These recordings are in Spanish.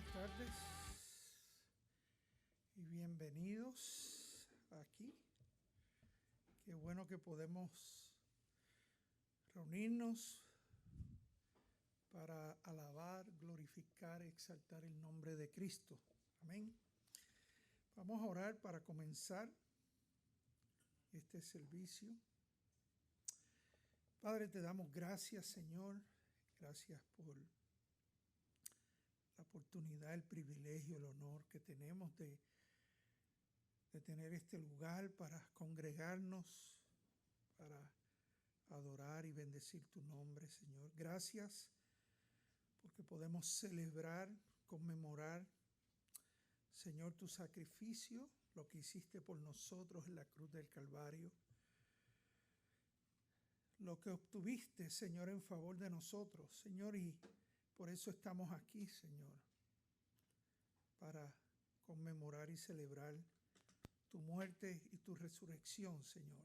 Buenas tardes y bienvenidos aquí. Qué bueno que podemos reunirnos para alabar, glorificar, exaltar el nombre de Cristo. Amén. Vamos a orar para comenzar este servicio. Padre, te damos gracias, Señor. Gracias por la oportunidad, el privilegio, el honor que tenemos de tener este lugar para congregarnos, para adorar y bendecir tu nombre, Señor. Gracias porque podemos celebrar, conmemorar, Señor, tu sacrificio, lo que hiciste por nosotros en la cruz del Calvario, lo que obtuviste, Señor, en favor de nosotros, Señor, y por eso estamos aquí, Señor, para conmemorar y celebrar tu muerte y tu resurrección, Señor.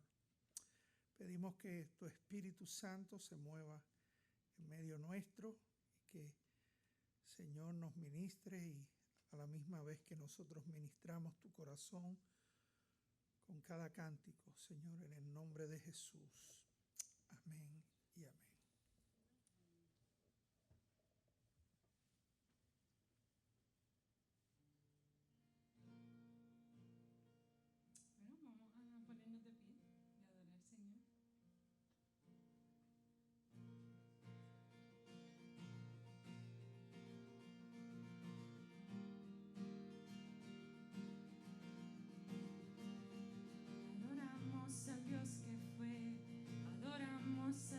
Pedimos que tu Espíritu Santo se mueva en medio nuestro y que, Señor, nos ministre y a la misma vez que nosotros ministramos tu corazón con cada cántico, Señor, en el nombre de Jesús. Amén y amén. Bueno, vamos a ponernos de pie y adorar al Señor. Adoramos al Dios que fue, adoramos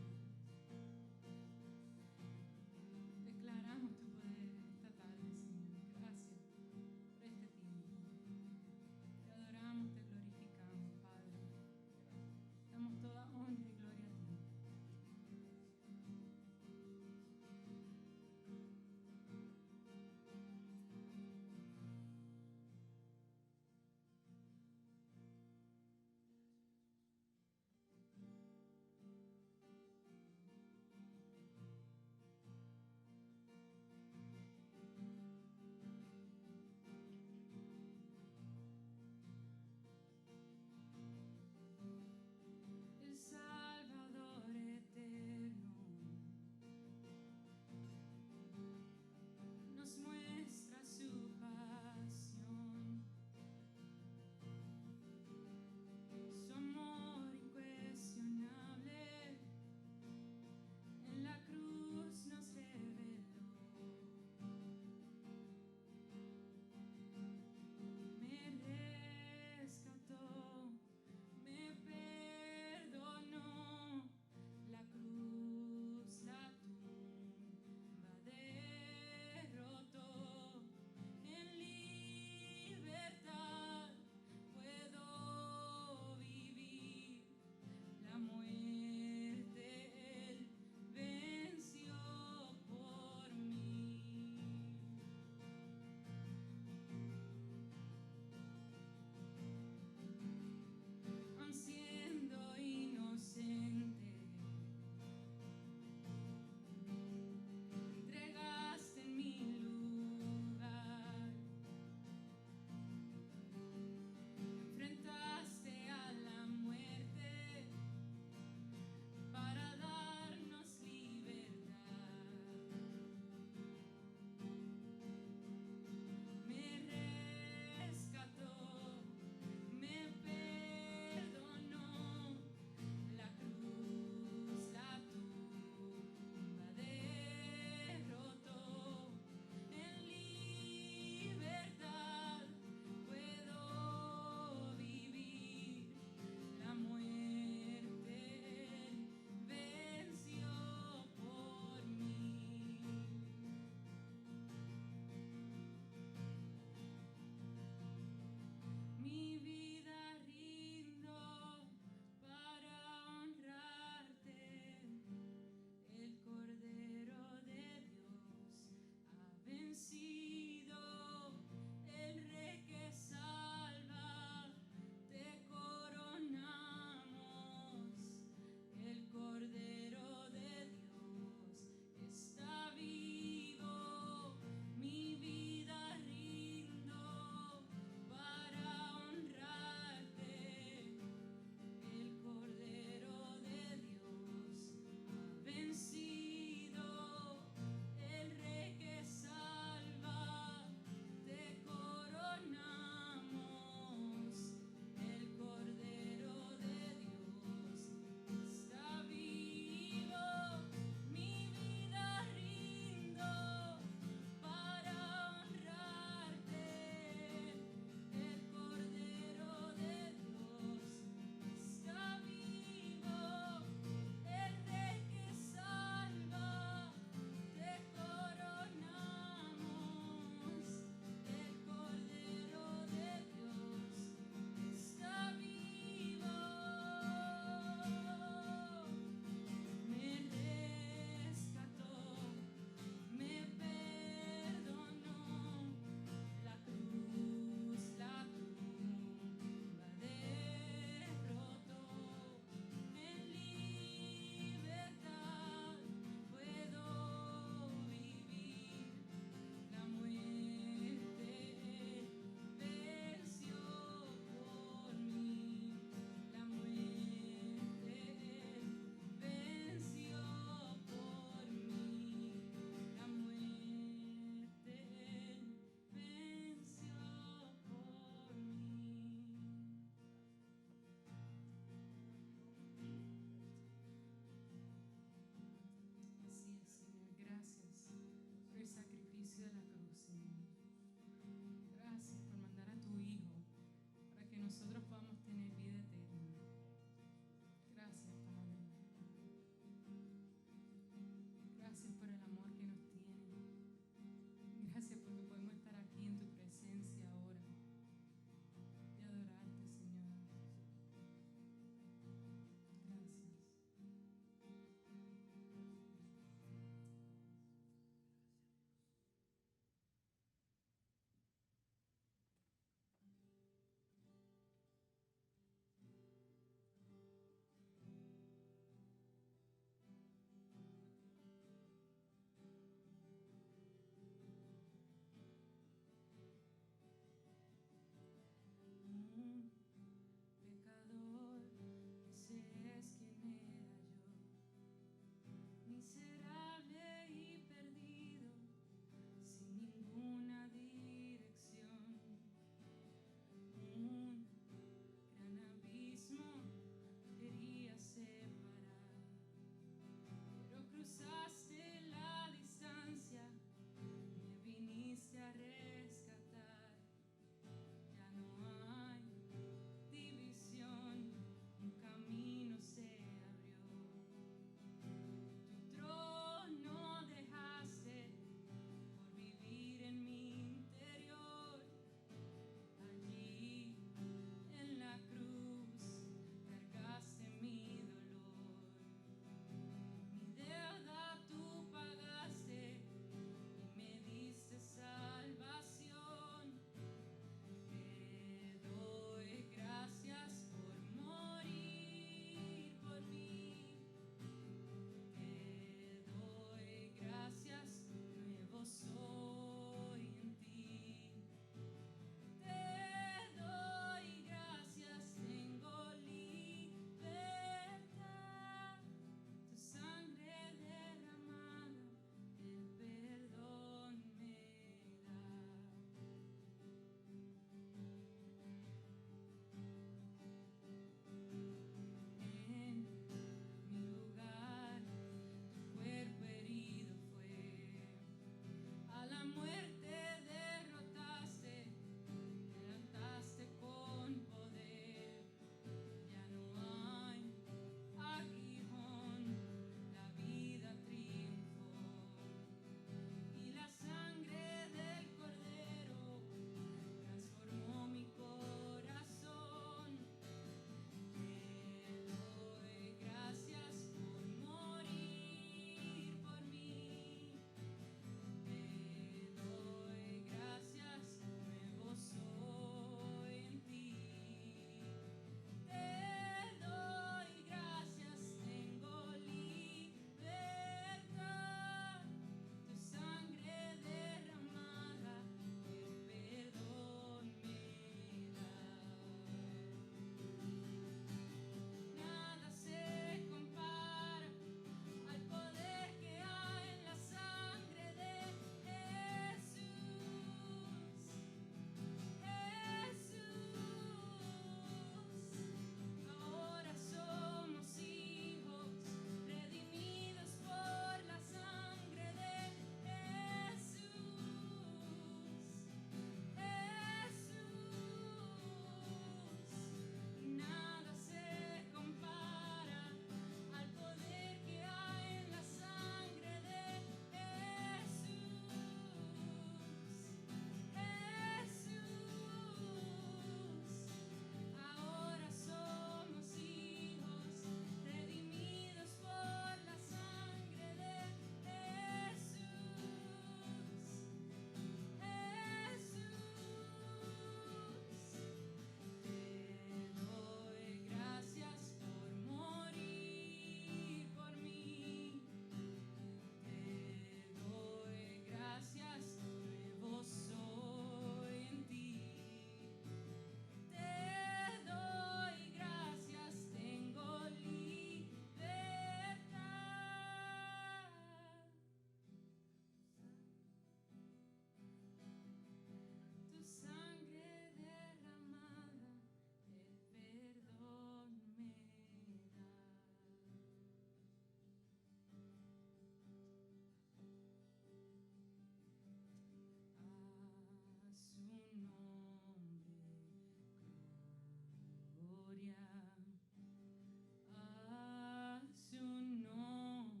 a su nombre,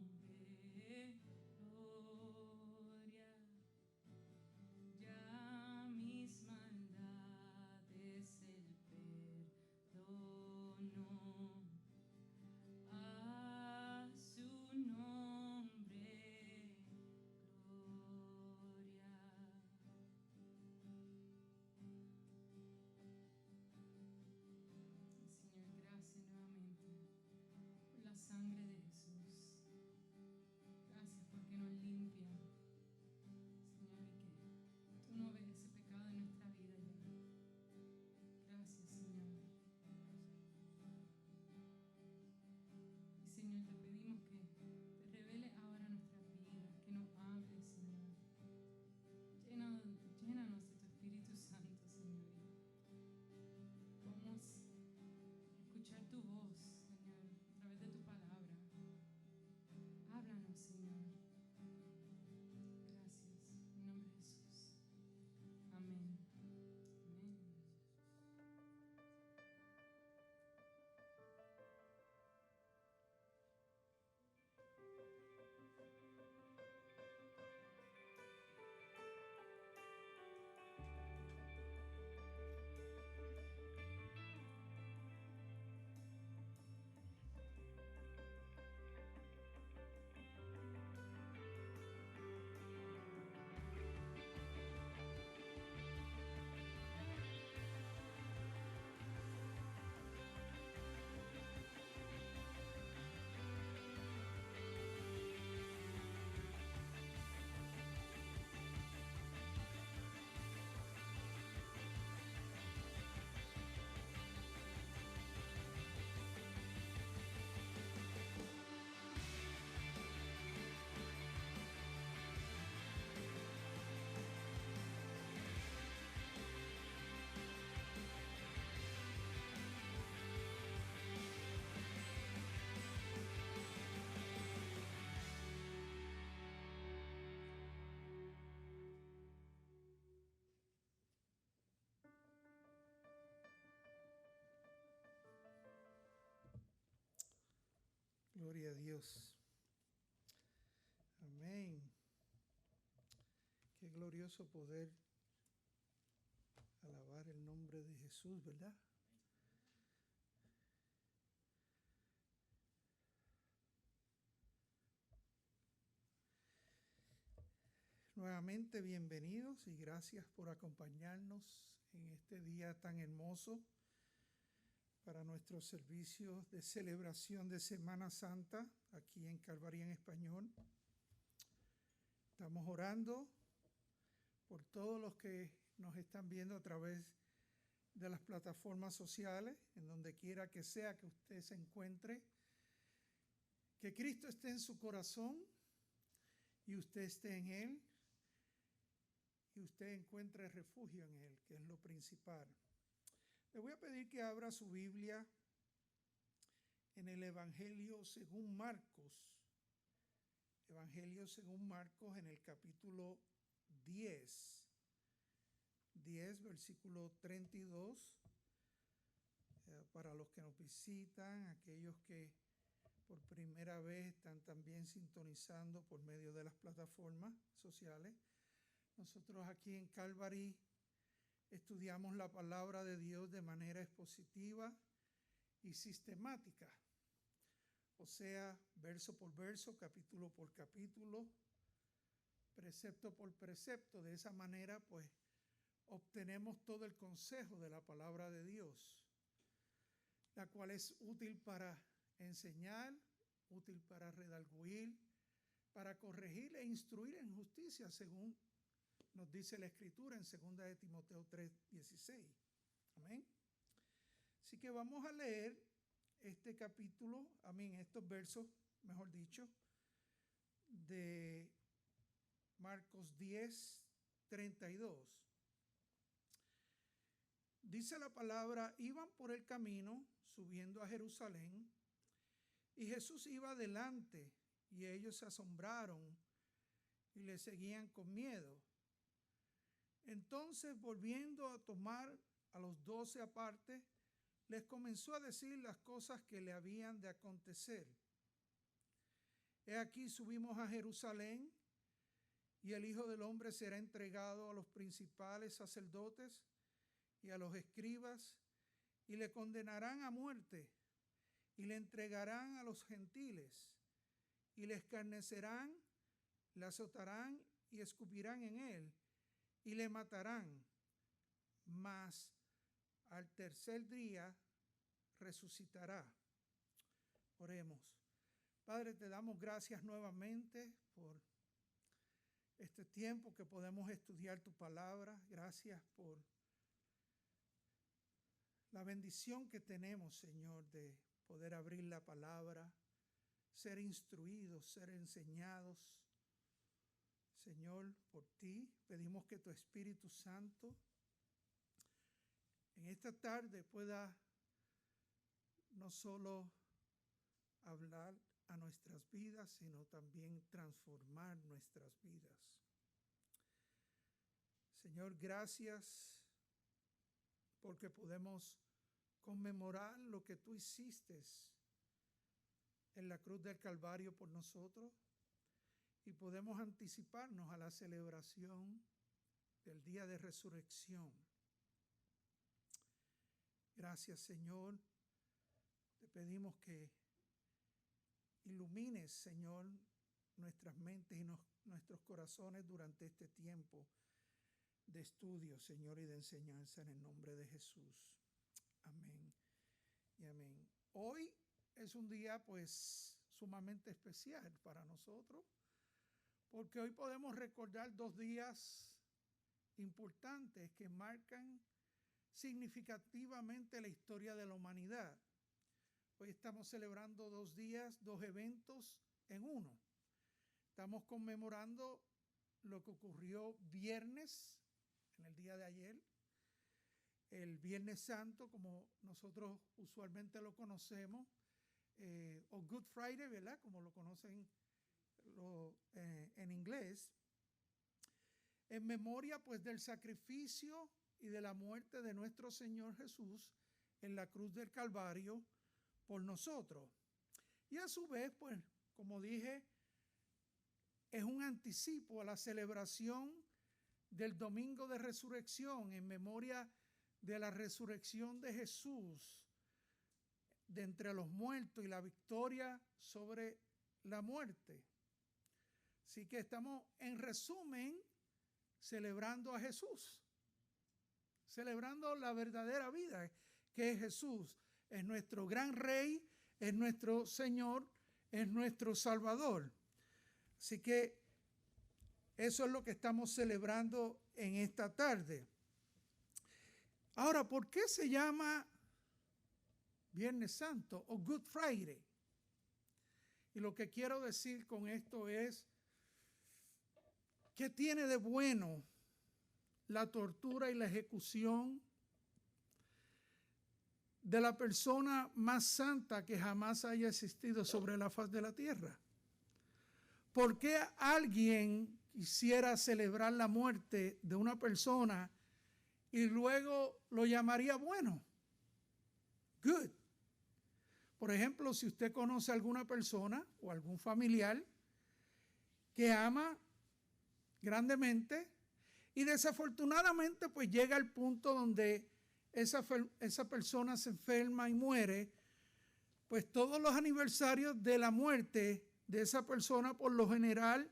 gloria. Ya mis maldades Él perdonó. A su nombre, gloria. Señor, gracias nuevamente por la sangre de Jesús. Gracias porque nos limpia, Señor, y que tú no ves ese pecado en nuestra vida ya. Gracias, Señor. Y Señor, te pedimos que te reveles ahora nuestras vidas, que nos hables, Señor. Llénanos de tu Espíritu Santo, Señor. Y podamos escuchar tu voz, Señor, a través de tu palabra. Háblanos, Señor. Gracias. En nombre de Jesús. Amén. Amén. Gloria a Dios. Amén. Qué glorioso poder alabar el nombre de Jesús, ¿verdad? Nuevamente bienvenidos y gracias por acompañarnos en este día tan hermoso para nuestros servicios de celebración de Semana Santa aquí en Calvario en Español. Estamos orando por todos los que nos están viendo a través de las plataformas sociales, en donde quiera que sea que usted se encuentre, que Cristo esté en su corazón y usted esté en Él y usted encuentre refugio en Él, que es lo principal. Le voy a pedir que abra su Biblia en el Evangelio según Marcos. Evangelio según Marcos en el capítulo 10, versículo 32. Para los que nos visitan, aquellos que por primera vez están también sintonizando por medio de las plataformas sociales. Nosotros aquí en Calvary estudiamos la palabra de Dios de manera expositiva y sistemática, o sea, verso por verso, capítulo por capítulo, precepto por precepto. De esa manera, pues, obtenemos todo el consejo de la palabra de Dios, la cual es útil para enseñar, útil para redarguir, para corregir e instruir en justicia, según nos dice la Escritura en 2 de Timoteo 3:16. Amén. Así que vamos a leer este capítulo, estos versos, mejor dicho, de Marcos 10:32. Dice la palabra: iban por el camino subiendo a Jerusalén, y Jesús iba adelante, y ellos se asombraron y le seguían con miedo. Entonces, volviendo a tomar a los 12 aparte, les comenzó a decir las cosas que le habían de acontecer. He aquí subimos a Jerusalén, y el Hijo del Hombre será entregado a los principales sacerdotes y a los escribas, y le condenarán a muerte, y le entregarán a los gentiles, y le escarnecerán, le azotarán y escupirán en él, y le matarán. Mas al tercer día resucitará. Oremos. Padre, te damos gracias nuevamente por este tiempo que podemos estudiar tu palabra. Gracias por la bendición que tenemos, Señor, de poder abrir la palabra, ser instruidos, ser enseñados. Señor, por ti pedimos que tu Espíritu Santo en esta tarde pueda no solo hablar a nuestras vidas, sino también transformar nuestras vidas. Señor, gracias porque podemos conmemorar lo que tú hiciste en la cruz del Calvario por nosotros, y podemos anticiparnos a la celebración del día de resurrección. Gracias, Señor. Te pedimos que ilumines, Señor, nuestras mentes y nuestros corazones durante este tiempo de estudio, Señor, y de enseñanza, en el nombre de Jesús. Amén y amén. Hoy es un día pues sumamente especial para nosotros, porque hoy podemos recordar 2 días importantes que marcan significativamente la historia de la humanidad. Hoy estamos celebrando 2 días, 2 eventos en uno. Estamos conmemorando lo que ocurrió viernes, en el día de ayer, el Viernes Santo, como nosotros usualmente lo conocemos, o Good Friday, ¿verdad? Como lo conocen en inglés, en memoria pues del sacrificio y de la muerte de nuestro Señor Jesús en la cruz del Calvario por nosotros. Y a su vez, pues, como dije, es un anticipo a la celebración del Domingo de Resurrección, en memoria de la resurrección de Jesús de entre los muertos y la victoria sobre la muerte. Así que estamos, en resumen, celebrando a Jesús, celebrando la verdadera vida que es Jesús. Es nuestro gran Rey, es nuestro Señor, es nuestro Salvador. Así que eso es lo que estamos celebrando en esta tarde. Ahora, ¿por qué se llama Viernes Santo o Good Friday? Y lo que quiero decir con esto es, ¿qué tiene de bueno la tortura y la ejecución de la persona más santa que jamás haya existido sobre la faz de la tierra? ¿Por qué alguien quisiera celebrar la muerte de una persona y luego lo llamaría bueno? Good. Por ejemplo, si usted conoce a alguna persona o algún familiar que ama grandemente y desafortunadamente pues llega al punto donde esa persona se enferma y muere, pues todos los aniversarios de la muerte de esa persona, por lo general,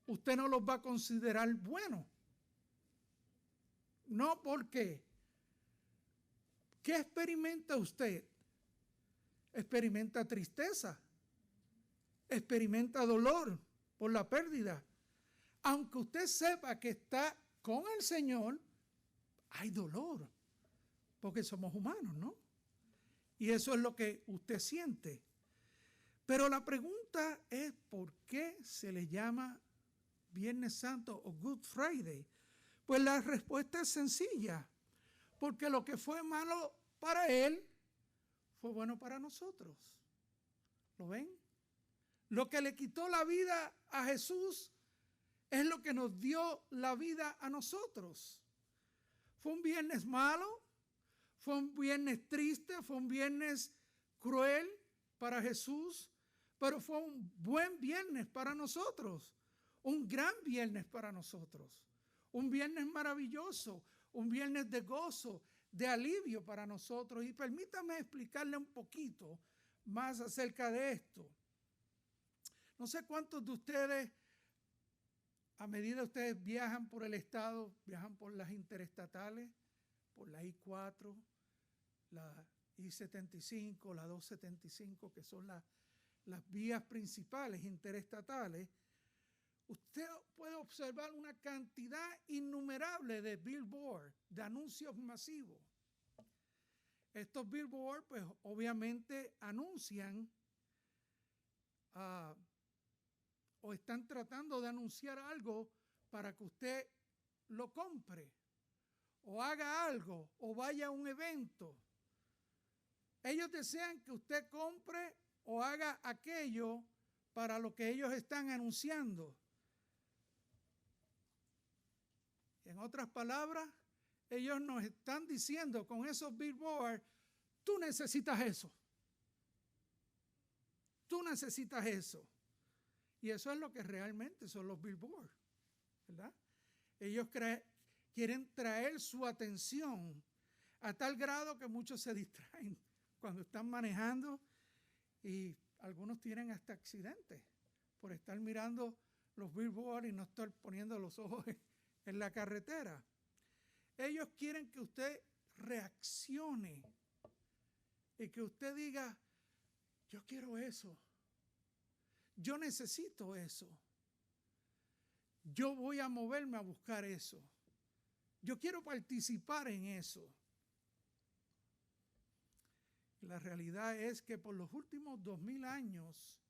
usted no los va a considerar buenos. No, ¿por qué? ¿Qué experimenta usted? Experimenta tristeza, experimenta dolor por la pérdida. Aunque usted sepa que está con el Señor, hay dolor, porque somos humanos, ¿no? Y eso es lo que usted siente. Pero la pregunta es, ¿por qué se le llama Viernes Santo o Good Friday? Pues la respuesta es sencilla, porque lo que fue malo para él fue bueno para nosotros. ¿Lo ven? Lo que le quitó la vida a Jesús es lo que nos dio la vida a nosotros. Fue un viernes malo, Fue un viernes triste, fue un viernes cruel para Jesús, pero fue un buen viernes para nosotros, un gran viernes para nosotros, un viernes maravilloso, un viernes de gozo, de alivio para nosotros. Y permítame explicarle un poquito más acerca de esto. No sé cuántos de ustedes, a medida que ustedes viajan por el estado, viajan por las interestatales, por la I-4, la I-75, la 275, que son las vías principales interestatales, usted puede observar una cantidad innumerable de billboards, de anuncios masivos. Estos billboards, pues obviamente anuncian o están tratando de anunciar algo para que usted lo compre o haga algo o vaya a un evento. Ellos desean que usted compre o haga aquello para lo que ellos están anunciando. En otras palabras, ellos nos están diciendo con esos billboards, tú necesitas eso. Tú necesitas eso. Y eso es lo que realmente son los billboards, ¿verdad? Ellos quieren traer su atención a tal grado que muchos se distraen cuando están manejando y algunos tienen hasta accidentes por estar mirando los billboards y no estar poniendo los ojos en la carretera. Ellos quieren que usted reaccione y que usted diga, yo quiero eso. Yo necesito eso. Yo voy a moverme a buscar eso. Yo quiero participar en eso. La realidad es que por los últimos 2000 años,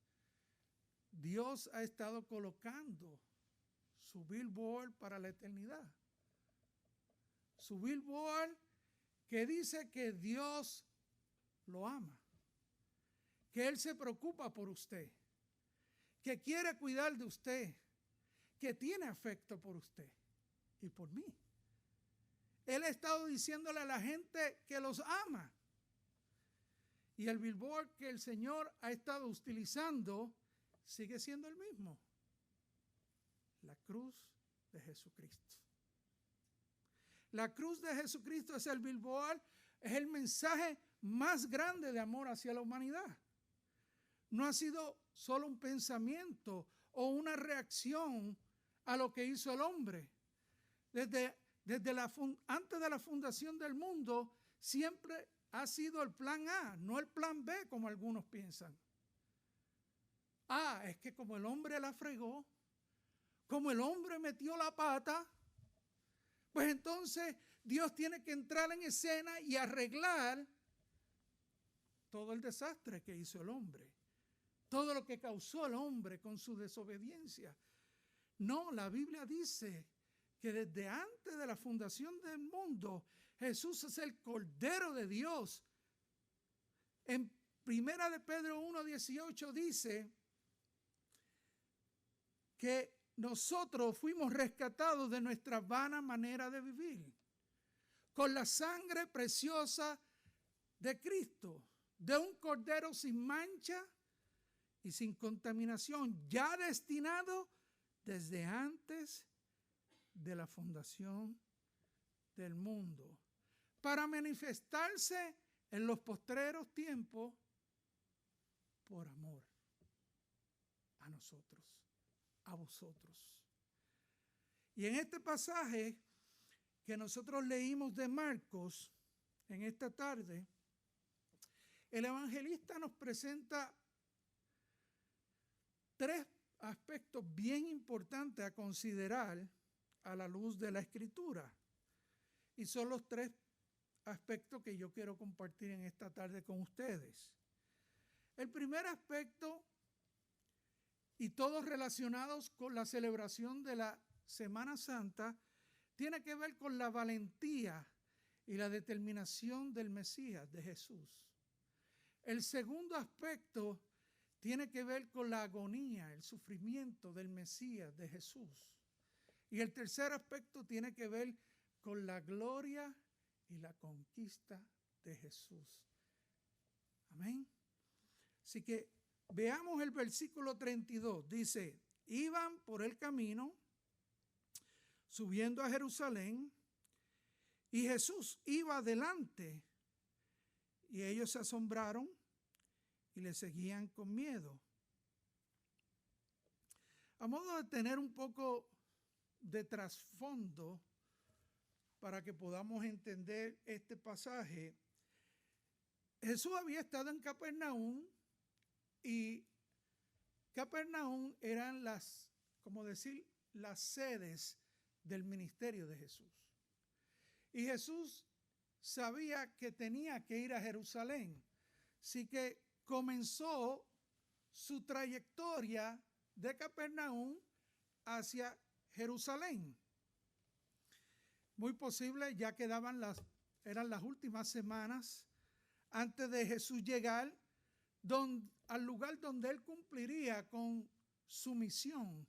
Dios ha estado colocando su billboard para la eternidad. Su billboard que dice que Dios lo ama, que Él se preocupa por usted, que quiere cuidar de usted, que tiene afecto por usted y por mí. Él ha estado diciéndole a la gente que los ama. Y el billboard que el Señor ha estado utilizando sigue siendo el mismo. La cruz de Jesucristo. La cruz de Jesucristo es el billboard, es el mensaje más grande de amor hacia la humanidad. No ha sido solo un pensamiento o una reacción a lo que hizo el hombre. Antes de la fundación del mundo, siempre ha sido el plan A, no el plan B, como algunos piensan. Es que como el hombre la fregó, como el hombre metió la pata, pues entonces Dios tiene que entrar en escena y arreglar todo el desastre que hizo el hombre, todo lo que causó el hombre con su desobediencia. No, la Biblia dice que desde antes de la fundación del mundo, Jesús es el Cordero de Dios. En 1 de Pedro 1:18 dice que nosotros fuimos rescatados de nuestra vana manera de vivir, con la sangre preciosa de Cristo, de un Cordero sin mancha y sin contaminación, ya destinado desde antes de la fundación del mundo, para manifestarse en los postreros tiempos por amor a nosotros, a vosotros. Y en este pasaje que nosotros leímos de Marcos en esta tarde, el evangelista nos presenta tres aspectos bien importantes a considerar a la luz de la Escritura. Y son los tres aspectos que yo quiero compartir en esta tarde con ustedes. El primer aspecto, y todos relacionados con la celebración de la Semana Santa, tiene que ver con la valentía y la determinación del Mesías, de Jesús. El segundo aspecto tiene que ver con la agonía, el sufrimiento del Mesías, de Jesús. Y el tercer aspecto tiene que ver con la gloria y la conquista de Jesús. Amén. Así que veamos el versículo 32. Dice, iban por el camino subiendo a Jerusalén y Jesús iba adelante y ellos se asombraron y le seguían con miedo. A modo de tener un poco de trasfondo para que podamos entender este pasaje, Jesús había estado en Capernaum y Capernaum eran las sedes del ministerio de Jesús. Y Jesús sabía que tenía que ir a Jerusalén, así que comenzó su trayectoria de Capernaum hacia Jerusalén. Muy posible, ya eran las últimas semanas antes de Jesús llegar al lugar donde él cumpliría con su misión,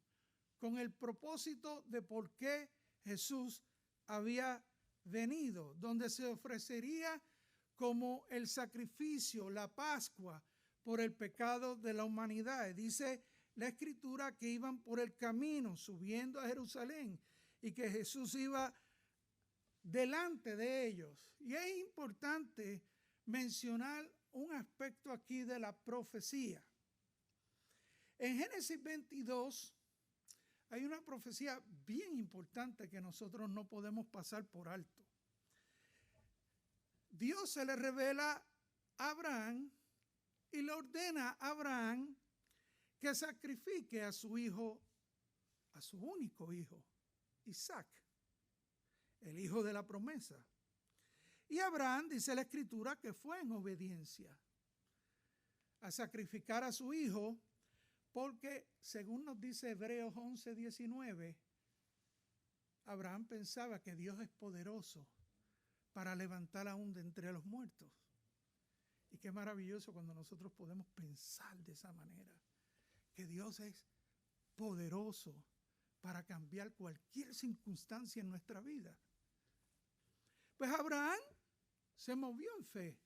con el propósito de por qué Jesús había venido, donde se ofrecería como el sacrificio, la Pascua, por el pecado de la humanidad. Dice la Escritura que iban por el camino subiendo a Jerusalén y que Jesús iba delante de ellos. Y es importante mencionar un aspecto aquí de la profecía. En Génesis 22 hay una profecía bien importante que nosotros no podemos pasar por alto. Dios se le revela a Abraham y le ordena a Abraham que sacrifique a su hijo, a su único hijo, Isaac, el hijo de la promesa. Y Abraham, dice la Escritura, que fue en obediencia a sacrificar a su hijo, porque según nos dice Hebreos 11:19, Abraham pensaba que Dios es poderoso para levantar aún de entre los muertos. Y qué maravilloso cuando nosotros podemos pensar de esa manera, que Dios es poderoso para cambiar cualquier circunstancia en nuestra vida. Pues Abraham se movió en fe,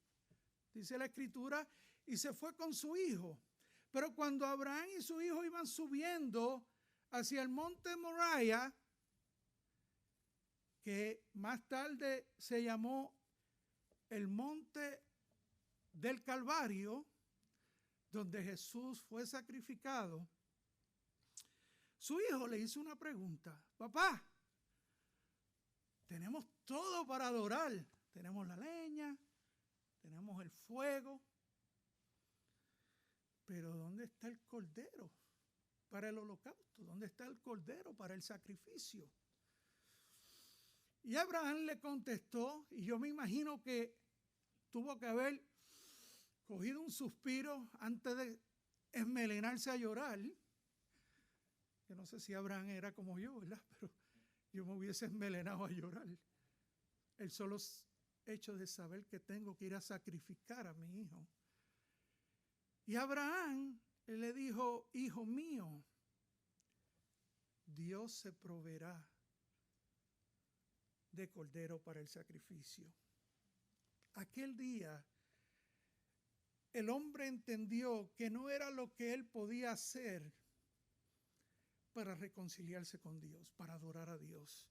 dice la Escritura, y se fue con su hijo. Pero cuando Abraham y su hijo iban subiendo hacia el monte Moriah, que más tarde se llamó el monte del Calvario, donde Jesús fue sacrificado, su hijo le hizo una pregunta: papá, tenemos todo para adorar, tenemos la leña, tenemos el fuego, pero ¿dónde está el cordero para el holocausto? ¿Dónde está el cordero para el sacrificio? Y Abraham le contestó, y yo me imagino que tuvo que haber cogido un suspiro antes de esmelenarse a llorar. Que no sé si Abraham era como yo, ¿verdad? Pero yo me hubiese esmelenado a llorar. El solo hecho de saber que tengo que ir a sacrificar a mi hijo. Y Abraham le dijo: hijo mío, Dios se proveerá de cordero para el sacrificio. Aquel día el hombre entendió que no era lo que él podía hacer para reconciliarse con Dios, para adorar a Dios.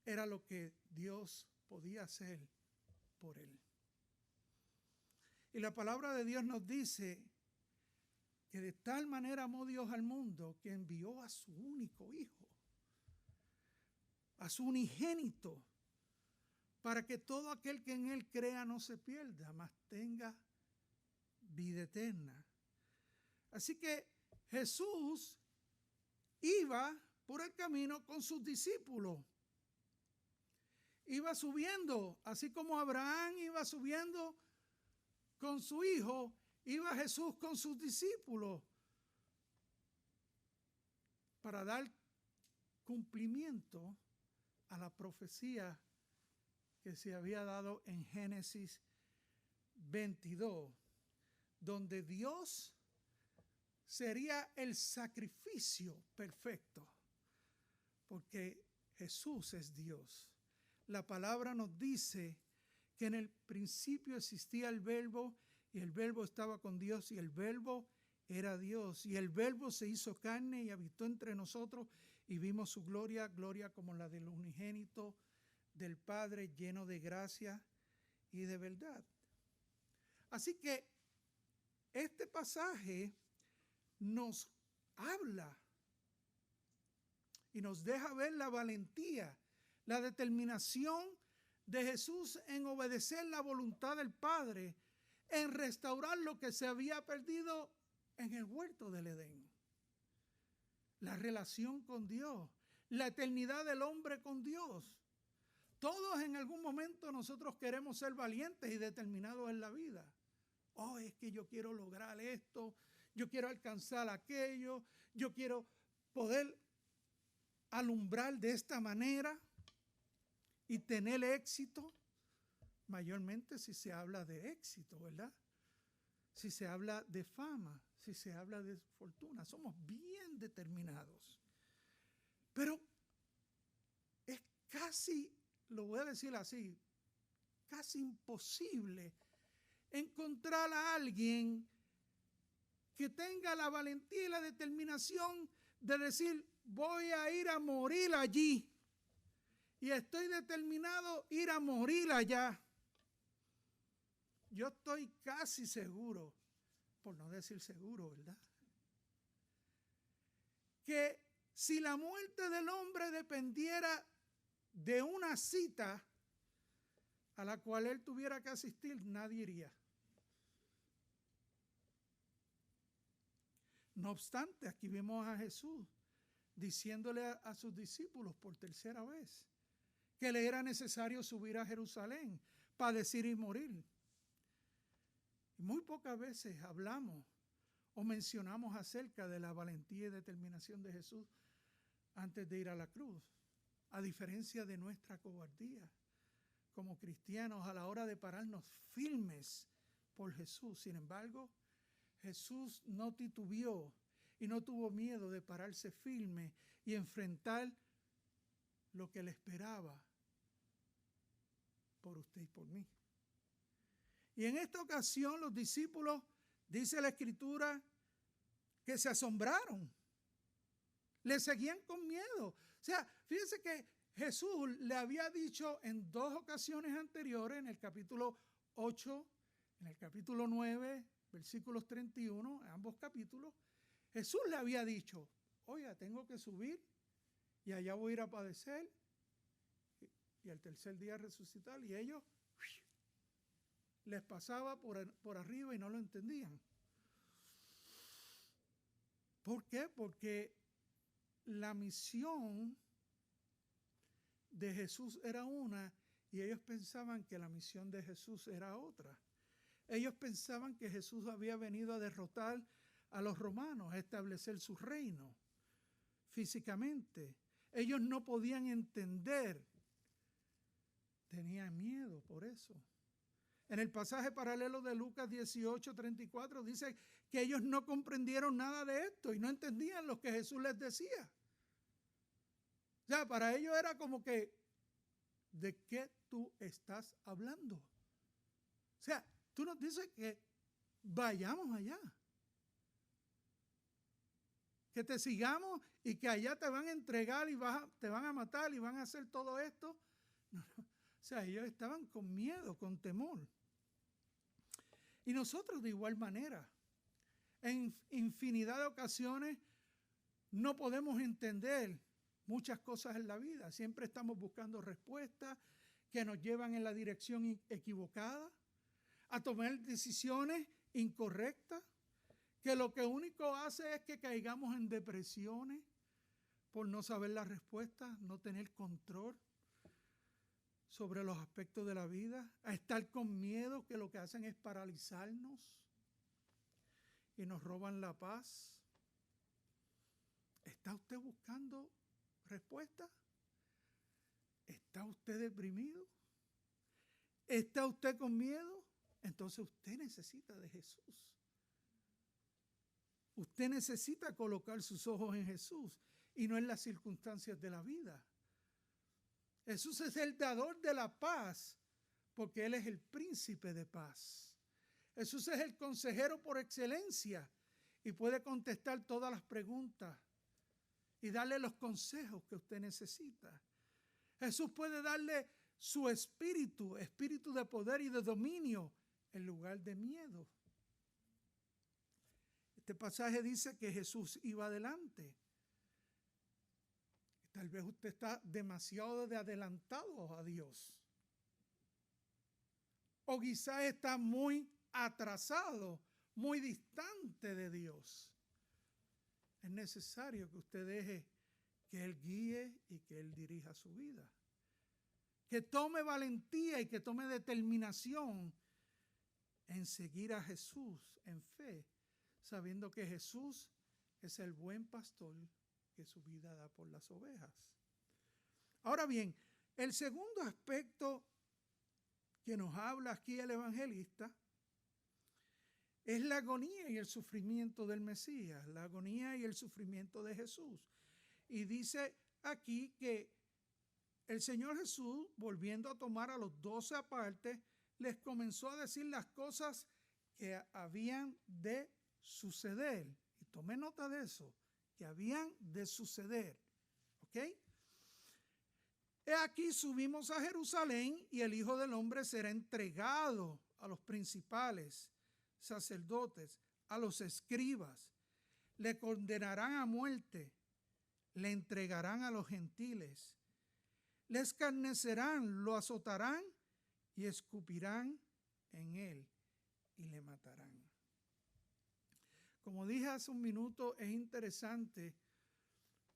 Era lo que Dios podía hacer por él. Y la palabra de Dios nos dice que de tal manera amó Dios al mundo que envió a su único hijo, a su unigénito, para que todo aquel que en él crea no se pierda, mas tenga vida eterna. Así que Jesús iba por el camino con sus discípulos. Iba subiendo, así como Abraham iba subiendo con su hijo, iba Jesús con sus discípulos para dar cumplimiento a la profecía que se había dado en Génesis 22, donde Dios sería el sacrificio perfecto, porque Jesús es Dios. La palabra nos dice que en el principio existía el Verbo y el Verbo estaba con Dios y el Verbo era Dios. Y el Verbo se hizo carne y habitó entre nosotros y vimos su gloria, gloria como la del unigénito del Padre, lleno de gracia y de verdad. Así que este pasaje nos habla y nos deja ver la valentía, la determinación de Jesús en obedecer la voluntad del Padre, en restaurar lo que se había perdido en el huerto del Edén. La relación con Dios, la eternidad del hombre con Dios. Todos en algún momento nosotros queremos ser valientes y determinados en la vida. Oh, es que yo quiero lograr esto, yo quiero alcanzar aquello, yo quiero poder alumbrar de esta manera y tener éxito, mayormente si se habla de éxito, ¿verdad? Si se habla de fama, si se habla de fortuna, somos bien determinados. Pero es casi, lo voy a decir así, casi imposible encontrar a alguien que tenga la valentía y la determinación de decir, voy a ir a morir allí y estoy determinado a ir a morir allá. Yo estoy casi seguro, por no decir seguro, ¿verdad?, que si la muerte del hombre dependiera de una cita a la cual él tuviera que asistir, nadie iría. No obstante, aquí vemos a Jesús diciéndole a sus discípulos por tercera vez que le era necesario subir a Jerusalén, padecer y morir. Muy pocas veces hablamos o mencionamos acerca de la valentía y determinación de Jesús antes de ir a la cruz, a diferencia de nuestra cobardía como cristianos a la hora de pararnos firmes por Jesús. Sin embargo, Jesús no titubeó y no tuvo miedo de pararse firme y enfrentar lo que le esperaba por usted y por mí. Y en esta ocasión los discípulos, dice la Escritura, que se asombraron, le seguían con miedo. O sea, fíjense que Jesús le había dicho en dos ocasiones anteriores, en el capítulo 8, en el capítulo 9, versículos 31, en ambos capítulos, Jesús le había dicho, oiga, tengo que subir y allá voy a ir a padecer y al tercer día resucitar. Y ellos les pasaba por arriba y no lo entendían. ¿Por qué? Porque la misión de Jesús era una y ellos pensaban que la misión de Jesús era otra. Ellos pensaban que Jesús había venido a derrotar a los romanos, a establecer su reino físicamente. Ellos no podían entender, tenían miedo por eso. En el pasaje paralelo de Lucas 18:34 dice que ellos no comprendieron nada de esto y no entendían lo que Jesús les decía. O sea, para ellos era como que, ¿de qué tú estás hablando? O sea, tú nos dices que vayamos allá, que te sigamos y que allá te van a entregar y te van a matar y van a hacer todo esto. No. O sea, ellos estaban con miedo, con temor. Y nosotros de igual manera, en infinidad de ocasiones no podemos entender muchas cosas en la vida. Siempre estamos buscando respuestas que nos llevan en la dirección equivocada, a tomar decisiones incorrectas, que lo que único hace es que caigamos en depresiones por no saber las respuestas, no tener control sobre los aspectos de la vida, a estar con miedo, que lo que hacen es paralizarnos y nos roban la paz. ¿Está usted buscando respuesta? ¿Está usted deprimido? ¿Está usted con miedo? Entonces usted necesita de Jesús. Usted necesita colocar sus ojos en Jesús y no en las circunstancias de la vida. Jesús es el dador de la paz porque Él es el príncipe de paz. Jesús es el consejero por excelencia y puede contestar todas las preguntas y darle los consejos que usted necesita. Jesús puede darle su espíritu, espíritu de poder y de dominio en lugar de miedo. Este pasaje dice que Jesús iba adelante. Tal vez usted está demasiado adelantado a Dios. O quizás está muy atrasado, muy distante de Dios. Es necesario que usted deje que Él guíe y que Él dirija su vida. Que tome valentía y que tome determinación en seguir a Jesús en fe, sabiendo que Jesús es el buen pastor que su vida da por las ovejas. Ahora bien, el segundo aspecto que nos habla aquí el evangelista es la agonía y el sufrimiento del Mesías, la agonía y el sufrimiento de Jesús. Y dice aquí que el Señor Jesús, volviendo a tomar a los 12 aparte, les comenzó a decir las cosas que habían de suceder. Y tome nota de eso, que habían de suceder. ¿Ok? He aquí subimos a Jerusalén y el Hijo del Hombre será entregado a los principales sacerdotes, a los escribas. Le condenarán a muerte, le entregarán a los gentiles. Le escarnecerán, lo azotarán y escupirán en él y le matarán. Como dije hace un minuto, es interesante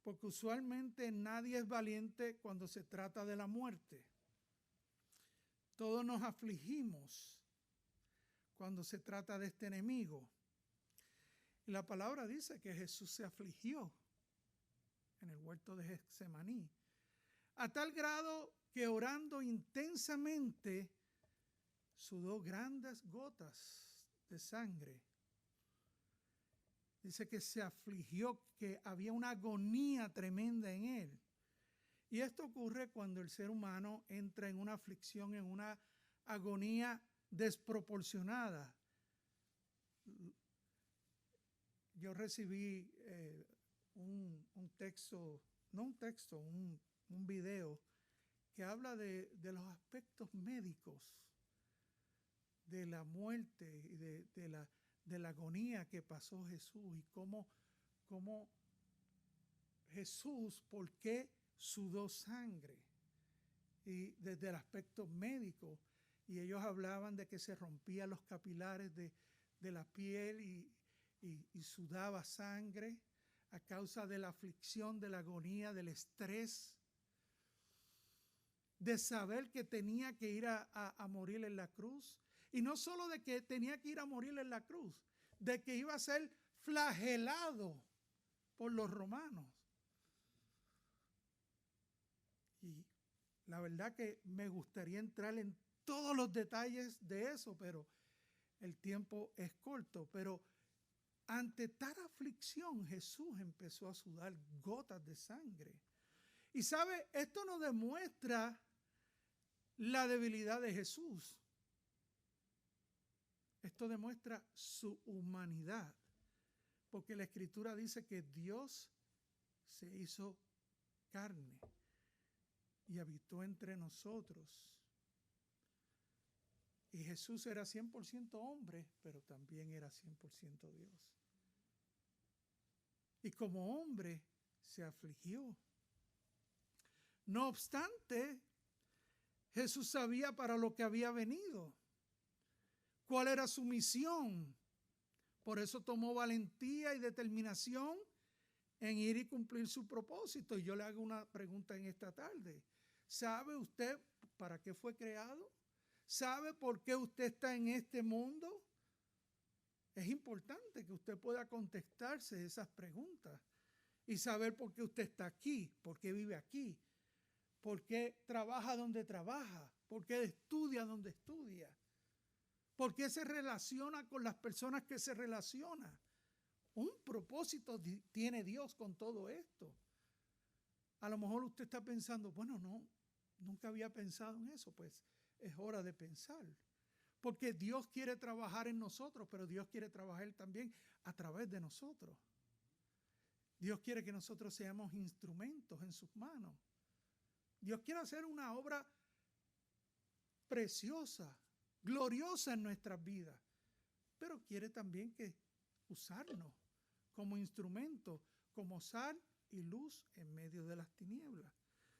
porque usualmente nadie es valiente cuando se trata de la muerte. Todos nos afligimos cuando se trata de este enemigo. Y la palabra dice que Jesús se afligió en el huerto de Getsemaní, a tal grado que orando intensamente sudó grandes gotas de sangre. Dice que se afligió, que había una agonía tremenda en él. Y esto ocurre cuando el ser humano entra en una aflicción, en una agonía desproporcionada. Yo recibí un texto, no un texto, un video que habla de los aspectos médicos de la muerte y de la agonía que pasó Jesús y cómo Jesús, por qué sudó sangre, y desde el aspecto médico. Y ellos hablaban de que se rompían los capilares de la piel y sudaba sangre a causa de la aflicción, de la agonía, del estrés, de saber que tenía que ir a morir en la cruz. Y no solo de que tenía que ir a morir en la cruz, de que iba a ser flagelado por los romanos. Y la verdad que me gustaría entrar en todos los detalles de eso, pero el tiempo es corto. Pero ante tal aflicción, Jesús empezó a sudar gotas de sangre. Y sabe, esto nos demuestra la debilidad de Jesús. Esto demuestra su humanidad, porque la Escritura dice que Dios se hizo carne y habitó entre nosotros. Y Jesús era 100% hombre, pero también era 100% Dios. Y como hombre se afligió. No obstante, Jesús sabía para lo que había venido, cuál era su misión. Por eso tomó valentía y determinación en ir y cumplir su propósito. Y yo le hago una pregunta en esta tarde. ¿Sabe usted para qué fue creado? ¿Sabe por qué usted está en este mundo? Es importante que usted pueda contestarse esas preguntas y saber por qué usted está aquí, por qué vive aquí, por qué trabaja donde trabaja, por qué estudia donde estudia, por qué se relaciona con las personas que se relaciona. Un propósito tiene Dios con todo esto. A lo mejor usted está pensando, bueno, no, nunca había pensado en eso. Pues es hora de pensar. Porque Dios quiere trabajar en nosotros, pero Dios quiere trabajar también a través de nosotros. Dios quiere que nosotros seamos instrumentos en sus manos. Dios quiere hacer una obra preciosa, gloriosa en nuestras vidas, pero quiere también que usarnos como instrumento, como sal y luz en medio de las tinieblas.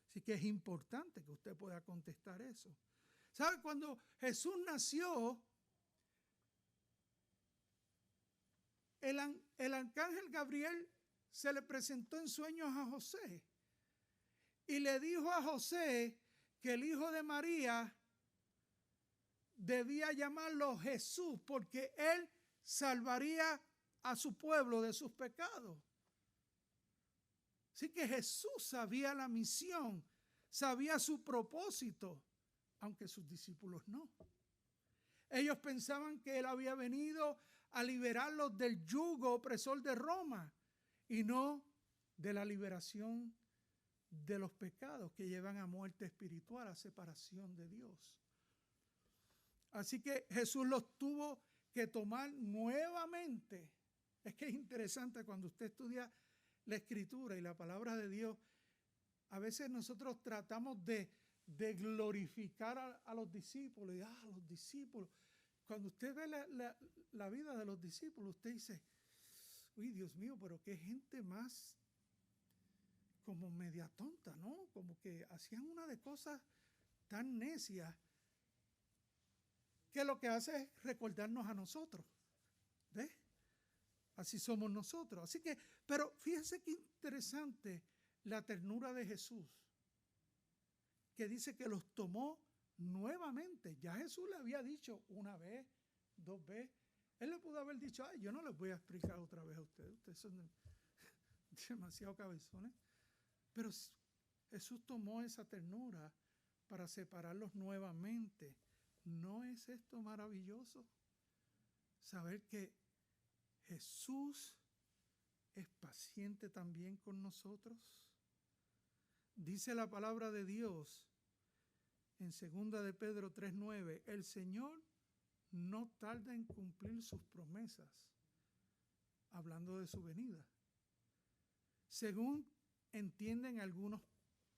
Así que es importante que usted pueda contestar eso. ¿Sabe? Cuando Jesús nació, el arcángel Gabriel se le presentó en sueños a José y le dijo a José que el hijo de María debía llamarlo Jesús porque él salvaría a su pueblo de sus pecados. Así que Jesús sabía la misión, sabía su propósito, aunque sus discípulos no. Ellos pensaban que él había venido a liberarlos del yugo opresor de Roma y no de la liberación de los pecados que llevan a muerte espiritual, a separación de Dios. Así que Jesús los tuvo que tomar nuevamente. Es que es interesante cuando usted estudia la Escritura y la palabra de Dios. A veces nosotros tratamos de glorificar a los discípulos. Y los discípulos. Cuando usted ve la vida de los discípulos, usted dice, uy, Dios mío, pero qué gente más como media tonta, ¿no? Como que hacían una de cosas tan necias que lo que hace es recordarnos a nosotros. ¿Ves? Así somos nosotros. Así que, pero fíjese qué interesante la ternura de Jesús, que dice que los tomó nuevamente. Ya Jesús le había dicho una vez, dos veces. Él le pudo haber dicho, ay, yo no les voy a explicar otra vez a ustedes. Ustedes son demasiado cabezones. Pero Jesús tomó esa ternura para separarlos nuevamente. ¿No es esto maravilloso? Saber que Jesús es paciente también con nosotros. Dice la palabra de Dios en 2 de Pedro 3:9, el Señor no tarda en cumplir sus promesas, hablando de su venida. Según entienden algunos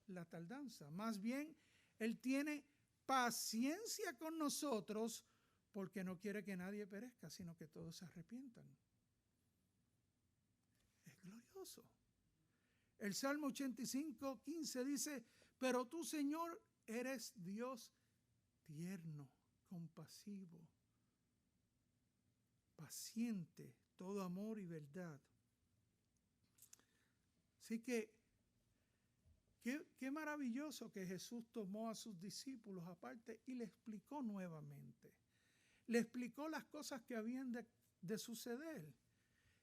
la tardanza, más bien Él tiene paciencia con nosotros porque no quiere que nadie perezca, sino que todos se arrepientan. Es glorioso. El Salmo 85:15 dice, pero tú, Señor, eres Dios tierno, compasivo, paciente, todo amor y verdad. Así que, qué maravilloso que Jesús tomó a sus discípulos aparte y le explicó nuevamente. Le explicó las cosas que habían de suceder.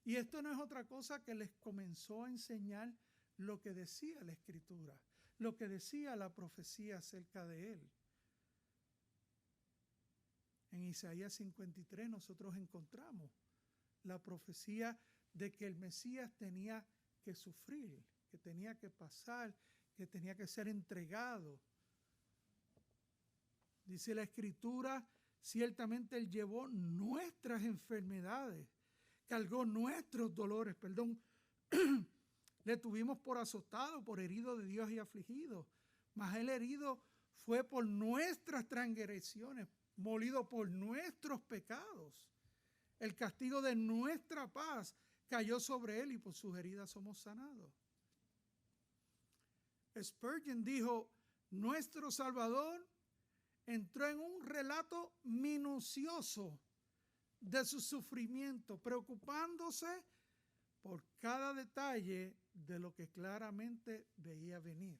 Y esto no es otra cosa que les comenzó a enseñar lo que decía la Escritura, lo que decía la profecía acerca de Él. En Isaías 53 nosotros encontramos la profecía de que el Mesías tenía que sufrir, que tenía que pasar, que tenía que ser entregado. Dice la Escritura, ciertamente Él llevó nuestras enfermedades, cargó nuestros dolores, le tuvimos por azotado, por herido de Dios y afligido, mas Él herido fue por nuestras transgresiones, molido por nuestros pecados. El castigo de nuestra paz cayó sobre Él y por sus heridas somos sanados. Spurgeon dijo, nuestro Salvador entró en un relato minucioso de su sufrimiento, preocupándose por cada detalle de lo que claramente veía venir.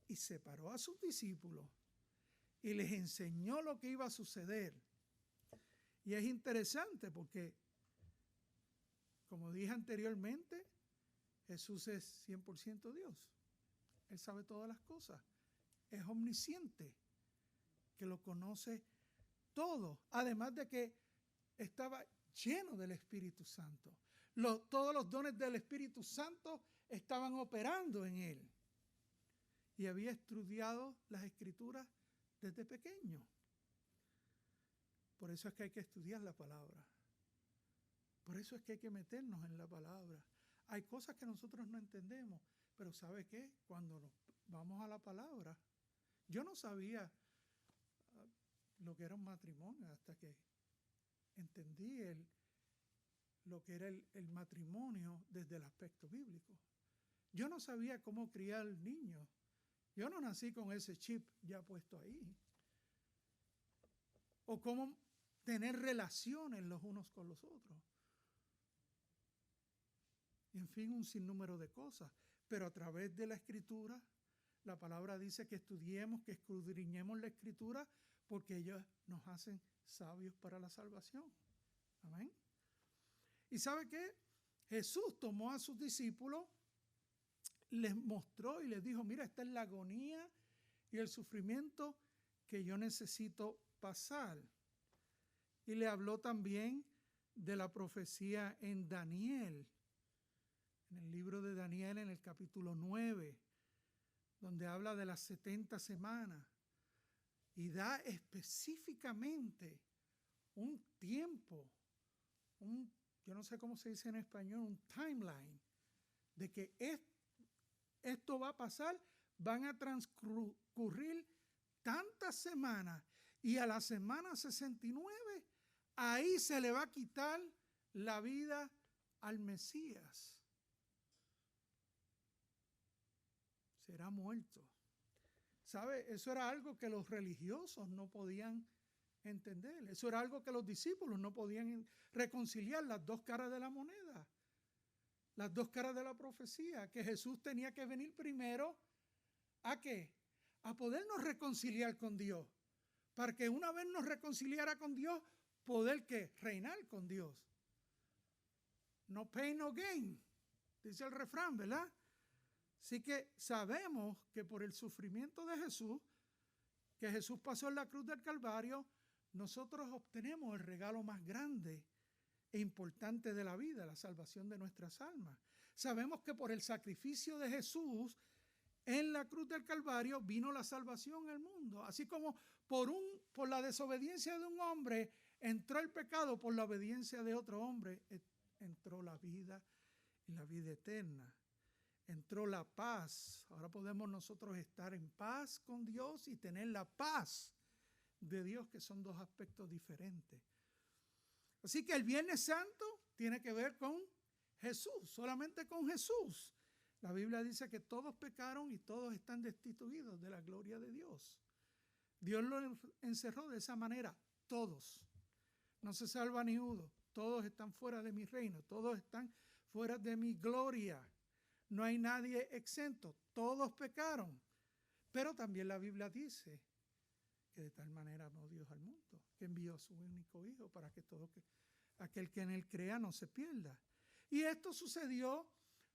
Y separó a sus discípulos y les enseñó lo que iba a suceder. Y es interesante porque, como dije anteriormente, Jesús es 100% Dios. Él sabe todas las cosas. Es omnisciente, que lo conoce todo. Además de que estaba lleno del Espíritu Santo. Todos los dones del Espíritu Santo estaban operando en Él. Y había estudiado las Escrituras desde pequeño. Por eso es que hay que estudiar la palabra. Por eso es que hay que meternos en la palabra. Hay cosas que nosotros no entendemos, pero ¿sabe qué? Cuando vamos a la palabra, yo no sabía lo que era un matrimonio hasta que entendí lo que era el matrimonio desde el aspecto bíblico. Yo no sabía cómo criar niños. Yo no nací con ese chip ya puesto ahí. O cómo tener relaciones los unos con los otros. Y en fin, un sinnúmero de cosas. Pero a través de la Escritura, la palabra dice que estudiemos, que escudriñemos la Escritura, porque ellos nos hacen sabios para la salvación. Amén. ¿Y sabe qué? Jesús tomó a sus discípulos, les mostró y les dijo, mira, esta es la agonía y el sufrimiento que yo necesito pasar. Y le habló también de la profecía en Daniel, en el libro de Daniel, en el capítulo 9, donde habla de las 70 semanas y da específicamente un tiempo, yo no sé cómo se dice en español, un timeline, de que esto va a pasar, van a transcurrir tantas semanas y a la semana 69, ahí se le va a quitar la vida al Mesías. Será muerto. ¿Sabe? Eso era algo que los religiosos no podían entender. Eso era algo que los discípulos no podían reconciliar, las dos caras de la moneda, las dos caras de la profecía, que Jesús tenía que venir primero, ¿a qué? A podernos reconciliar con Dios, para que una vez nos reconciliara con Dios, poder ¿qué? Reinar con Dios. No pain, no gain, dice el refrán, ¿verdad? Así que sabemos que por el sufrimiento de Jesús, que Jesús pasó en la cruz del Calvario, nosotros obtenemos el regalo más grande e importante de la vida, la salvación de nuestras almas. Sabemos que por el sacrificio de Jesús en la cruz del Calvario vino la salvación al mundo. Así como por la desobediencia de un hombre entró el pecado, por la obediencia de otro hombre entró la vida y la vida eterna. Entró la paz. Ahora podemos nosotros estar en paz con Dios y tener la paz de Dios, que son dos aspectos diferentes. Así que el Viernes Santo tiene que ver con Jesús, solamente con Jesús. La Biblia dice que todos pecaron y todos están destituidos de la gloria de Dios. Dios lo encerró de esa manera, todos. No se salva ni uno, todos están fuera de mi reino, todos están fuera de mi gloria. No hay nadie exento, todos pecaron. Pero también la Biblia dice que de tal manera amó Dios al mundo, que envió a su único Hijo para que aquel que en él crea no se pierda. Y esto sucedió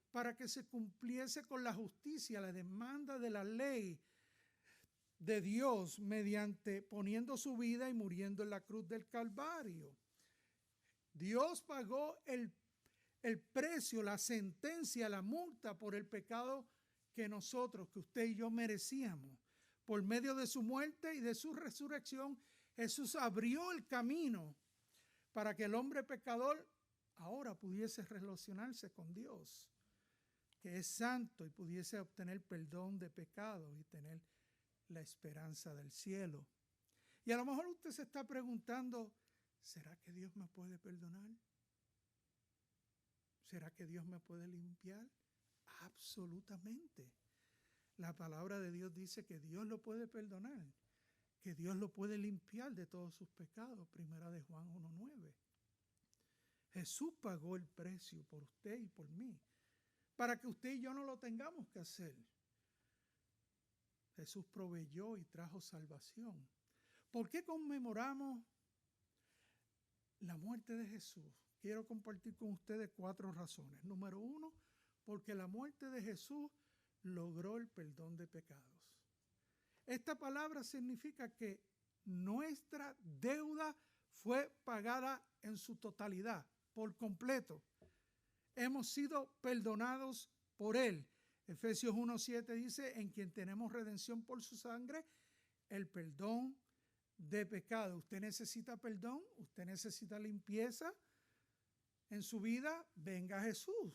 para que se cumpliese con la justicia, la demanda de la ley de Dios, mediante poniendo su vida y muriendo en la cruz del Calvario. Dios pagó el precio, la sentencia, la multa por el pecado que usted y yo merecíamos. Por medio de su muerte y de su resurrección, Jesús abrió el camino para que el hombre pecador ahora pudiese relacionarse con Dios, que es santo, y pudiese obtener perdón de pecados y tener la esperanza del cielo. Y a lo mejor usted se está preguntando, ¿será que Dios me puede perdonar? ¿Será que Dios me puede limpiar? Absolutamente. La palabra de Dios dice que Dios lo puede perdonar, que Dios lo puede limpiar de todos sus pecados. Primera de Juan 1:9. Jesús pagó el precio por usted y por mí, para que usted y yo no lo tengamos que hacer. Jesús proveyó y trajo salvación. ¿Por qué conmemoramos la muerte de Jesús? Quiero compartir con ustedes 4 razones. Número 1, porque la muerte de Jesús logró el perdón de pecados. Esta palabra significa que nuestra deuda fue pagada en su totalidad, por completo. Hemos sido perdonados por Él. Efesios 1:7 dice, en quien tenemos redención por su sangre, el perdón de pecado. Usted necesita perdón, usted necesita limpieza en su vida, venga a Jesús.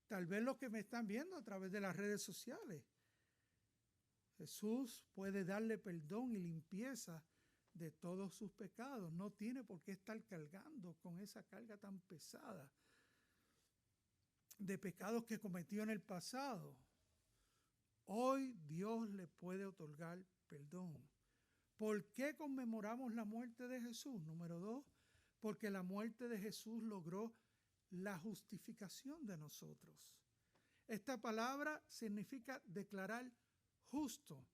Tal vez los que me están viendo a través de las redes sociales. Jesús puede darle perdón y limpieza de todos sus pecados. No tiene por qué estar cargando con esa carga tan pesada de pecados que cometió en el pasado. Hoy Dios le puede otorgar perdón. ¿Por qué conmemoramos la muerte de Jesús? Número 2, porque la muerte de Jesús logró la justificación de nosotros. Esta palabra significa declarar justo.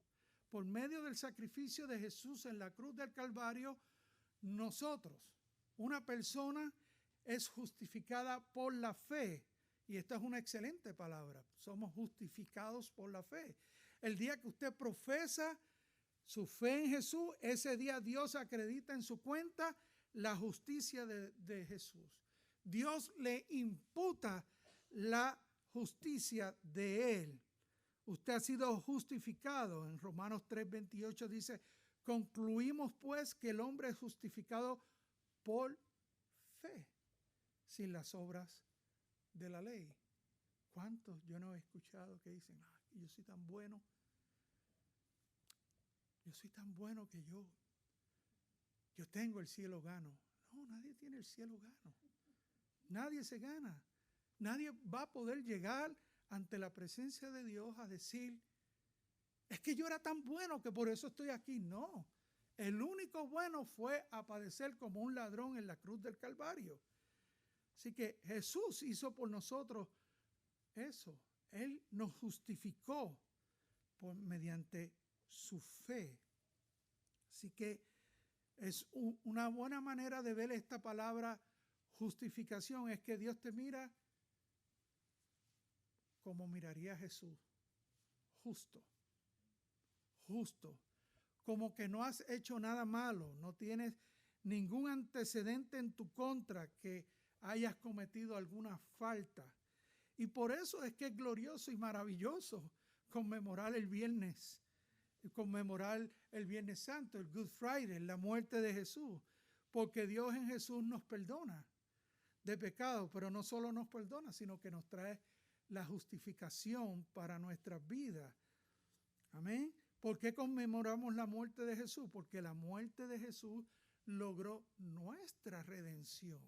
Por medio del sacrificio de Jesús en la cruz del Calvario, nosotros, una persona, es justificada por la fe. Y esta es una excelente palabra. Somos justificados por la fe. El día que usted profesa su fe en Jesús, ese día Dios acredita en su cuenta la justicia de Jesús. Dios le imputa la justicia de Él. Usted ha sido justificado. En Romanos 3:28 dice, concluimos pues que el hombre es justificado por fe, sin las obras de la ley. ¿Cuántos yo no he escuchado que dicen, yo soy tan bueno? Yo soy tan bueno que yo tengo el cielo gano. No, nadie tiene el cielo gano. Nadie se gana. Nadie va a poder llegar ante la presencia de Dios a decir, es que yo era tan bueno que por eso estoy aquí. No, el único bueno fue a padecer como un ladrón en la cruz del Calvario. Así que Jesús hizo por nosotros eso. Él nos justificó mediante su fe. Así que es una buena manera de ver esta palabra justificación, es que Dios te mira como miraría a Jesús, justo, como que no has hecho nada malo, no tienes ningún antecedente en tu contra que hayas cometido alguna falta. Y por eso es que es glorioso y maravilloso conmemorar el Viernes Santo, el Good Friday, la muerte de Jesús, porque Dios en Jesús nos perdona de pecado, pero no solo nos perdona, sino que nos trae la justificación para nuestras vidas. Amén. ¿Por qué conmemoramos la muerte de Jesús? Porque la muerte de Jesús logró nuestra redención.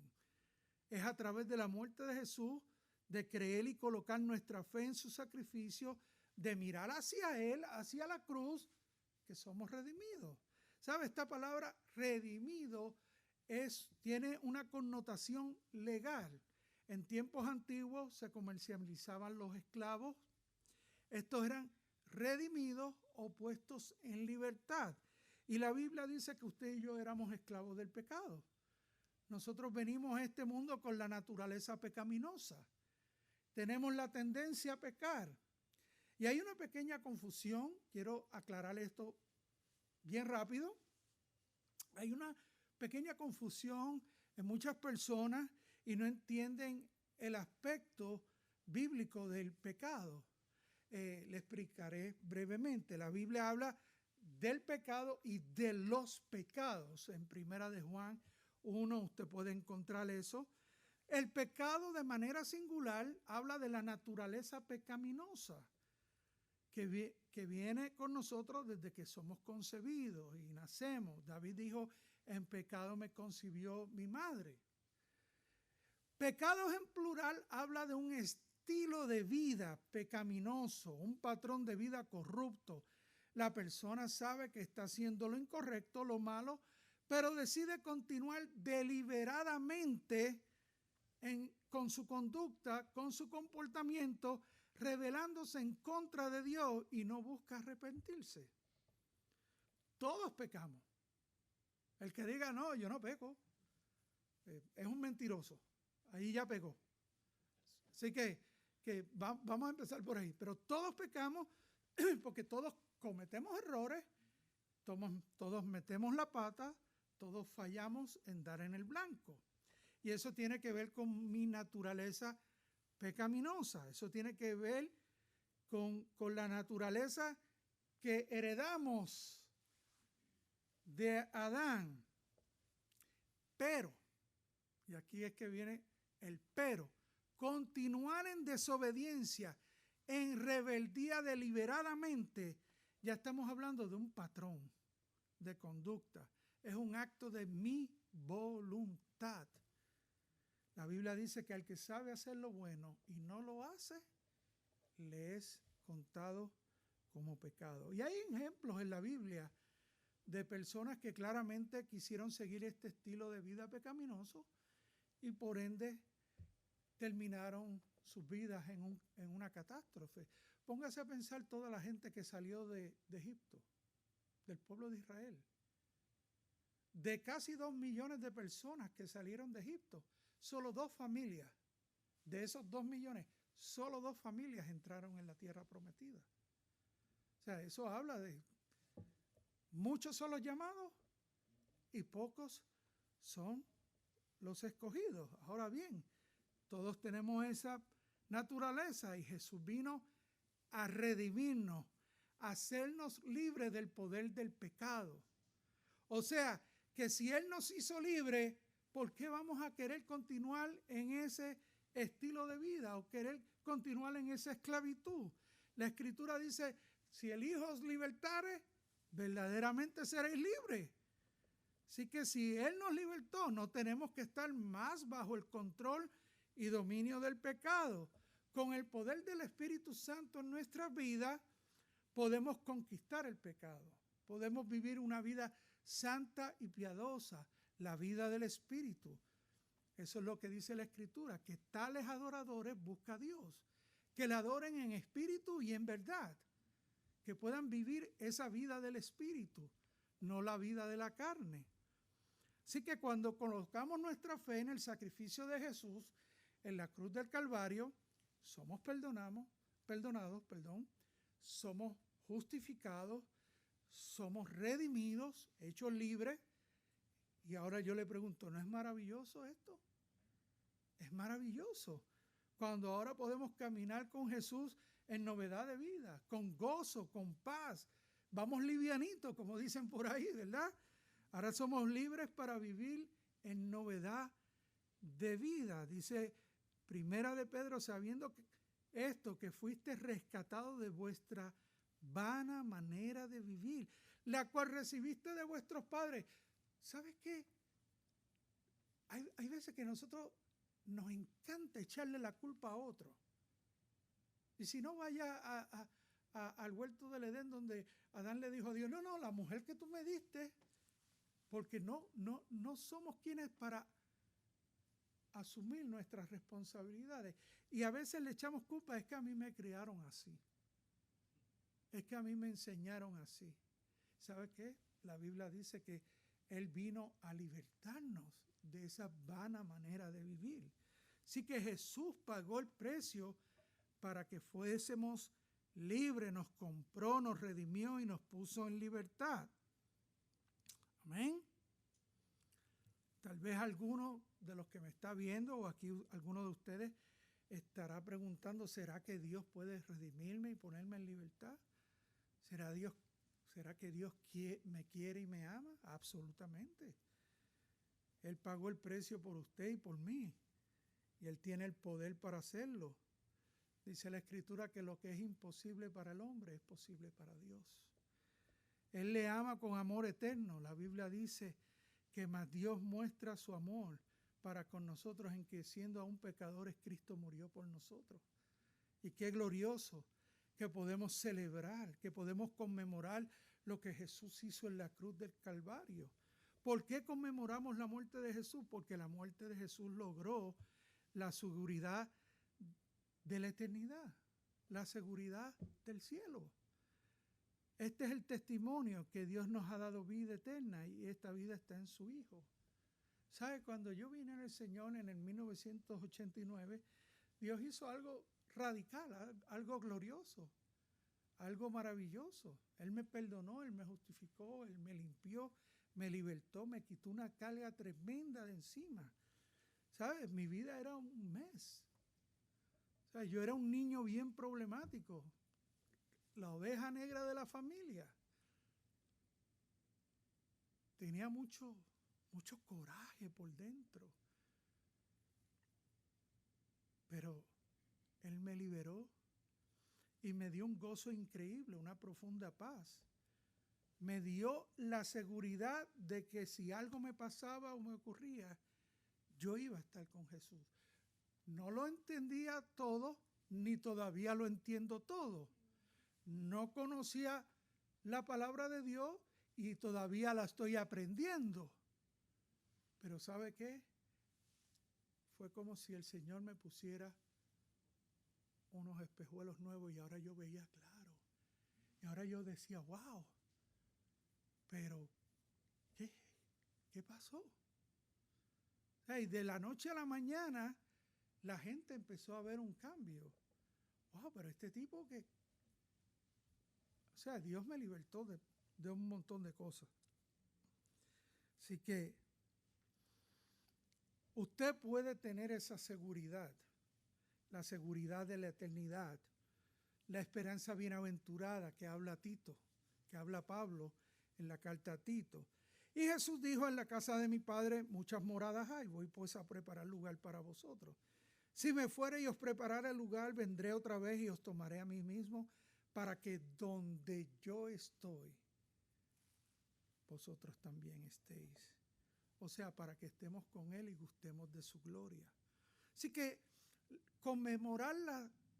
Es a través de la muerte de Jesús, de creer y colocar nuestra fe en su sacrificio, de mirar hacia Él, hacia la cruz, que somos redimidos. ¿Sabe? Esta palabra redimido tiene una connotación legal. En tiempos antiguos se comercializaban los esclavos. Estos eran redimidos o puestos en libertad. Y la Biblia dice que usted y yo éramos esclavos del pecado. Nosotros venimos a este mundo con la naturaleza pecaminosa. Tenemos la tendencia a pecar. Y hay una pequeña confusión, quiero aclarar esto bien rápido. Hay una pequeña confusión en muchas personas y no entienden el aspecto bíblico del pecado. Le explicaré brevemente. La Biblia habla del pecado y de los pecados. En Primera de Juan 1 usted puede encontrar eso. El pecado de manera singular habla de la naturaleza pecaminosa que viene con nosotros desde que somos concebidos y nacemos. David dijo, en pecado me concibió mi madre. Pecados en plural habla de un estilo de vida pecaminoso, un patrón de vida corrupto. La persona sabe que está haciendo lo incorrecto, lo malo, pero decide continuar deliberadamente con su conducta, con su comportamiento, rebelándose en contra de Dios y no busca arrepentirse. Todos pecamos. El que diga, no, yo no peco, es un mentiroso. Ahí ya pecó. Así que vamos a empezar por ahí. Pero todos pecamos porque todos cometemos errores, todos metemos la pata, todos fallamos en dar en el blanco. Y eso tiene que ver con mi naturaleza pecaminosa. Eso tiene que ver con la naturaleza que heredamos de Adán. Pero, y aquí es que viene el pero, continuar en desobediencia, en rebeldía deliberadamente, ya estamos hablando de un patrón de conducta. Es un acto de mi voluntad. La Biblia dice que al que sabe hacer lo bueno y no lo hace, le es contado como pecado. Y hay ejemplos en la Biblia de personas que claramente quisieron seguir este estilo de vida pecaminoso y por ende terminaron sus vidas en una catástrofe. Póngase a pensar toda la gente que salió de Egipto, del pueblo de Israel. De casi 2 millones de personas que salieron de Egipto, solo 2 familias, de esos 2 millones, solo 2 familias entraron en la tierra prometida. O sea, eso habla de muchos son los llamados y pocos son los escogidos. Ahora bien, todos tenemos esa naturaleza y Jesús vino a redimirnos, a hacernos libres del poder del pecado. O sea, que si Él nos hizo libres, ¿por qué vamos a querer continuar en ese estilo de vida o querer continuar en esa esclavitud? La Escritura dice, si el Hijo os libertare, verdaderamente seréis libres. Así que si Él nos libertó, no tenemos que estar más bajo el control y dominio del pecado. Con el poder del Espíritu Santo en nuestra vida, podemos conquistar el pecado. Podemos vivir una vida santa y piadosa, la vida del Espíritu. Eso es lo que dice la Escritura, que tales adoradores busca a Dios, que le adoren en espíritu y en verdad, que puedan vivir esa vida del Espíritu, no la vida de la carne. Así que cuando colocamos nuestra fe en el sacrificio de Jesús, en la cruz del Calvario, somos perdonados, somos justificados, somos redimidos, hechos libres. Y ahora yo le pregunto, ¿no es maravilloso esto? Es maravilloso. Cuando ahora podemos caminar con Jesús en novedad de vida, con gozo, con paz. Vamos livianitos, como dicen por ahí, ¿verdad? Ahora somos libres para vivir en novedad de vida. Dice Primera de Pedro, sabiendo esto, que fuiste rescatado de vuestra vana manera de vivir, la cual recibiste de vuestros padres. ¿Sabes qué? Hay veces que nosotros nos encanta echarle la culpa a otro. Y si no, vaya al huerto del Edén, donde Adán le dijo a Dios, no, la mujer que tú me diste, porque no somos quienes para asumir nuestras responsabilidades. Y a veces le echamos culpa, es que a mí me criaron así. Es que a mí me enseñaron así. ¿Sabe qué? La Biblia dice que Él vino a libertarnos de esa vana manera de vivir. Así que Jesús pagó el precio para que fuésemos libres, nos compró, nos redimió y nos puso en libertad. Amén. Tal vez alguno de los que me está viendo o aquí alguno de ustedes estará preguntando, ¿será que Dios puede redimirme y ponerme en libertad? ¿Será que Dios me quiere y me ama? Absolutamente. Él pagó el precio por usted y por mí. Y Él tiene el poder para hacerlo. Dice la Escritura que lo que es imposible para el hombre es posible para Dios. Él le ama con amor eterno. La Biblia dice que más Dios muestra su amor para con nosotros en que siendo aún pecadores Cristo murió por nosotros. Y qué glorioso que podemos celebrar, que podemos conmemorar lo que Jesús hizo en la cruz del Calvario. ¿Por qué conmemoramos la muerte de Jesús? Porque la muerte de Jesús logró la seguridad de la eternidad, la seguridad del cielo. Este es el testimonio que Dios nos ha dado vida eterna y esta vida está en su Hijo. ¿Sabe? Cuando yo vine al Señor en el 1989, Dios hizo algo radical, algo glorioso, algo maravilloso. Él me perdonó, Él me justificó, Él me limpió, me libertó, me quitó una carga tremenda de encima. ¿Sabes? Mi vida era un mes. O sea, yo era un niño bien problemático, la oveja negra de la familia. tenía mucho coraje por dentro. Pero Él me liberó y me dio un gozo increíble, una profunda paz. Me dio la seguridad de que si algo me pasaba o me ocurría, yo iba a estar con Jesús. No lo entendía todo, ni todavía lo entiendo todo. No conocía la palabra de Dios y todavía la estoy aprendiendo. Pero ¿sabe qué? Fue como si el Señor me pusiera unos espejuelos nuevos y ahora yo veía claro. Y ahora yo decía, wow, pero ¿qué pasó? Y de la noche a la mañana la gente empezó a ver un cambio. Wow, pero este tipo que... O sea, Dios me libertó de un montón de cosas. Así que usted puede tener esa seguridad, la seguridad de la eternidad, la esperanza bienaventurada que habla Tito, que habla Pablo en la carta a Tito. Y Jesús dijo, en la casa de mi Padre muchas moradas hay, voy pues a preparar lugar para vosotros. Si me fuere y os preparare el lugar, vendré otra vez y os tomaré a mí mismo, para que donde yo estoy, vosotros también estéis. O sea, para que estemos con Él y gustemos de su gloria. Así que conmemorar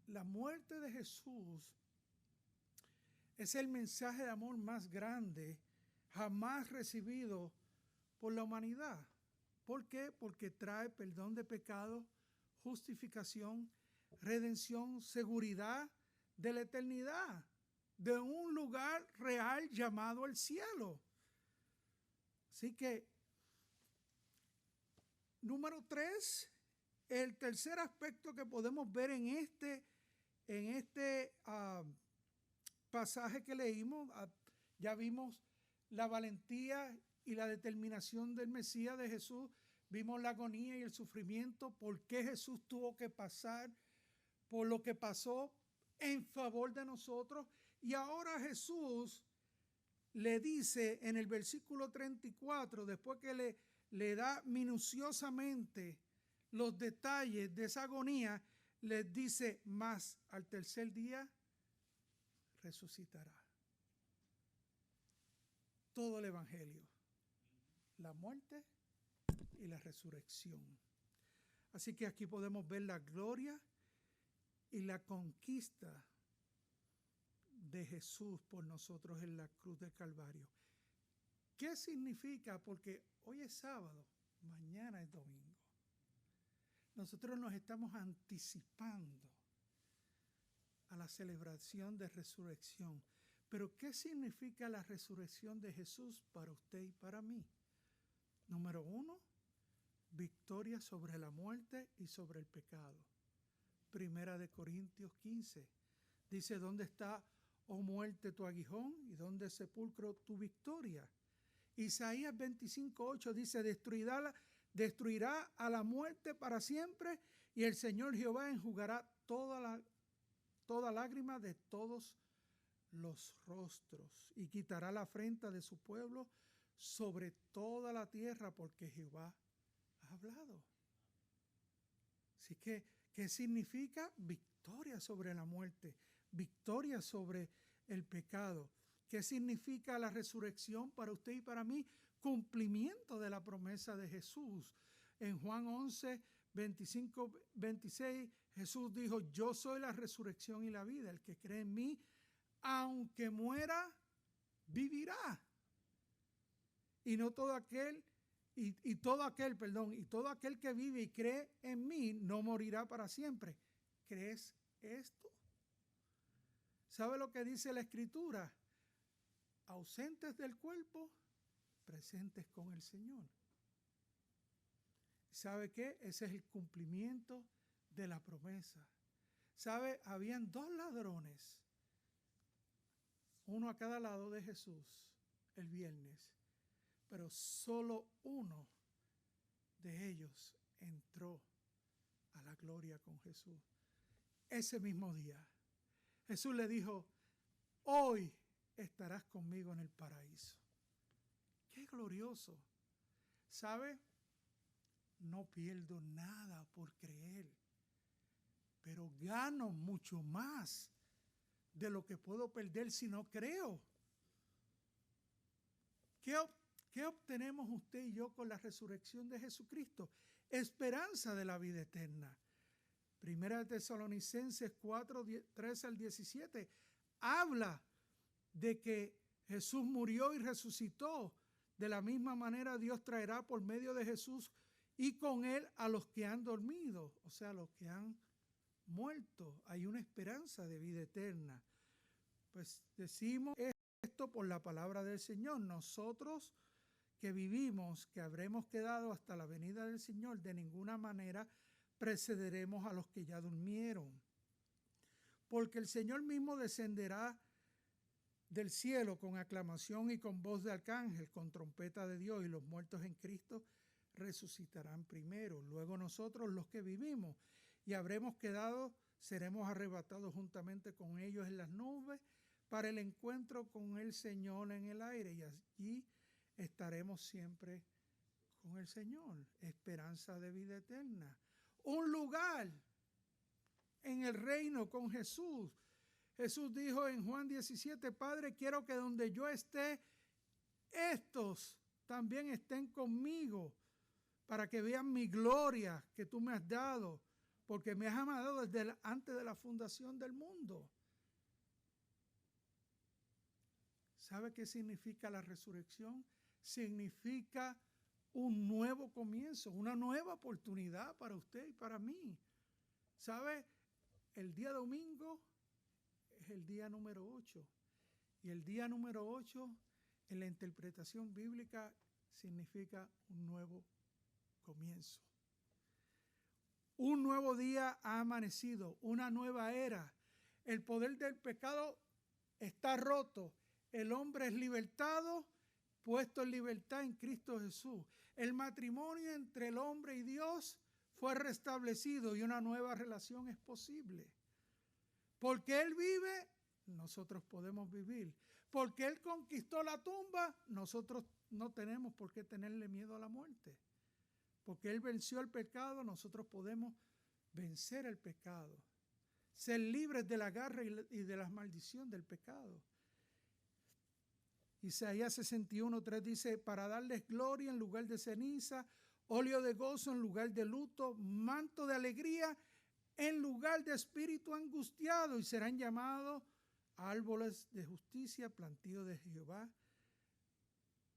la muerte de Jesús es el mensaje de amor más grande jamás recibido por la humanidad. ¿Por qué? Porque trae perdón de pecados, justificación, redención, seguridad de la eternidad, de un lugar real llamado el cielo. Así que, número 3, el tercer aspecto que podemos ver en este pasaje que leímos, ya vimos la valentía y la determinación del Mesías de Jesús, vimos la agonía y el sufrimiento, por qué Jesús tuvo que pasar por lo que pasó en favor de nosotros. Y ahora Jesús le dice en el versículo 34, después que le da minuciosamente los detalles de esa agonía, les dice, mas al tercer día resucitará. Todo el evangelio, la muerte y la resurrección. Así que aquí podemos ver la gloria y la conquista de Jesús por nosotros en la cruz del Calvario. ¿Qué significa? Porque hoy es sábado, mañana es domingo. Nosotros nos estamos anticipando a la celebración de resurrección. Pero ¿qué significa la resurrección de Jesús para usted y para mí? Número 1, victoria sobre la muerte y sobre el pecado. Primera de Corintios 15 dice, ¿dónde está, oh muerte, tu aguijón? ¿Y dónde, sepulcro, tu victoria? Isaías 25:8 dice, destruirá a la muerte para siempre, y el Señor Jehová enjugará toda lágrima de todos los rostros, y quitará la afrenta de su pueblo sobre toda la tierra, porque Jehová ha hablado. Así que, ¿qué significa? Victoria sobre la muerte, victoria sobre el pecado. ¿Qué significa la resurrección para usted y para mí? Cumplimiento de la promesa de Jesús. En Juan 11, 25, 26, Jesús dijo, yo soy la resurrección y la vida. El que cree en mí, aunque muera, vivirá. Y todo aquel que vive y cree en mí no morirá para siempre. ¿Crees esto? ¿Sabe lo que dice la Escritura? Ausentes del cuerpo, presentes con el Señor. ¿Sabe qué? Ese es el cumplimiento de la promesa. ¿Sabe? Habían 2 ladrones, uno a cada lado de Jesús el viernes, pero solo uno de ellos entró a la gloria con Jesús. Ese mismo día, Jesús le dijo, hoy estarás conmigo en el paraíso. Qué glorioso. ¿Sabe? No pierdo nada por creer, pero gano mucho más de lo que puedo perder si no creo. ¿Qué obtenemos usted y yo con la resurrección de Jesucristo? Esperanza de la vida eterna. Primera de Tesalonicenses 4, 13 al 17 habla de que Jesús murió y resucitó. De la misma manera Dios traerá por medio de Jesús y con él a los que han dormido, o sea, a los que han muerto. Hay una esperanza de vida eterna. Pues decimos esto por la palabra del Señor. Nosotros que vivimos, que habremos quedado hasta la venida del Señor, de ninguna manera precederemos a los que ya durmieron. Porque el Señor mismo descenderá del cielo con aclamación y con voz de arcángel, con trompeta de Dios, y los muertos en Cristo resucitarán primero. Luego nosotros, los que vivimos y habremos quedado, seremos arrebatados juntamente con ellos en las nubes para el encuentro con el Señor en el aire, y allí estaremos siempre con el Señor. Esperanza de vida eterna. Un lugar en el reino con Jesús. Jesús dijo en Juan 17, Padre, quiero que donde yo esté, estos también estén conmigo, para que vean mi gloria que tú me has dado, porque me has amado desde antes de la fundación del mundo. ¿Sabe qué significa la resurrección? Significa un nuevo comienzo, una nueva oportunidad para usted y para mí. ¿Sabe? El día domingo es el día número 8. Y el día número 8 en la interpretación bíblica significa un nuevo comienzo. Un nuevo día ha amanecido, una nueva era. El poder del pecado está roto. El hombre es libertado, puesto en libertad en Cristo Jesús. El matrimonio entre el hombre y Dios fue restablecido y una nueva relación es posible. Porque Él vive, nosotros podemos vivir. Porque Él conquistó la tumba, nosotros no tenemos por qué tenerle miedo a la muerte. Porque Él venció el pecado, nosotros podemos vencer el pecado. Ser libres de la garra y de la maldición del pecado. Isaías 61:3 dice, para darles gloria en lugar de ceniza, óleo de gozo en lugar de luto, manto de alegría en lugar de espíritu angustiado, y serán llamados árboles de justicia, plantío de Jehová,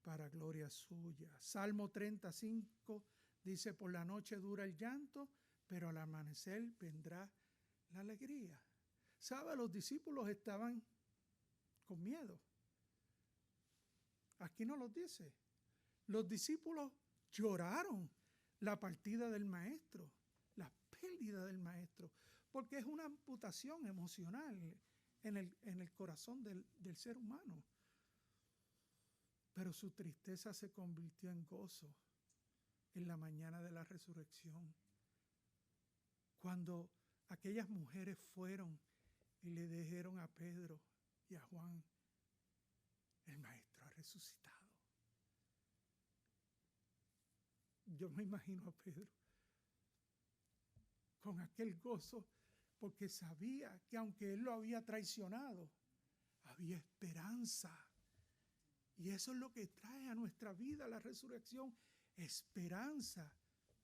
para gloria suya. Salmo 35 dice, por la noche dura el llanto, pero al amanecer vendrá la alegría. ¿Sabe? Los discípulos estaban con miedo. Aquí no lo dice. Los discípulos lloraron la partida del maestro, la pérdida del maestro, porque es una amputación emocional en el corazón del ser humano. Pero su tristeza se convirtió en gozo en la mañana de la resurrección. Cuando aquellas mujeres fueron y le dijeron a Pedro y a Juan, el maestro ha resucitado. Yo me imagino a Pedro con aquel gozo, porque sabía que aunque él lo había traicionado, había esperanza. Y eso es lo que trae a nuestra vida la resurrección, esperanza.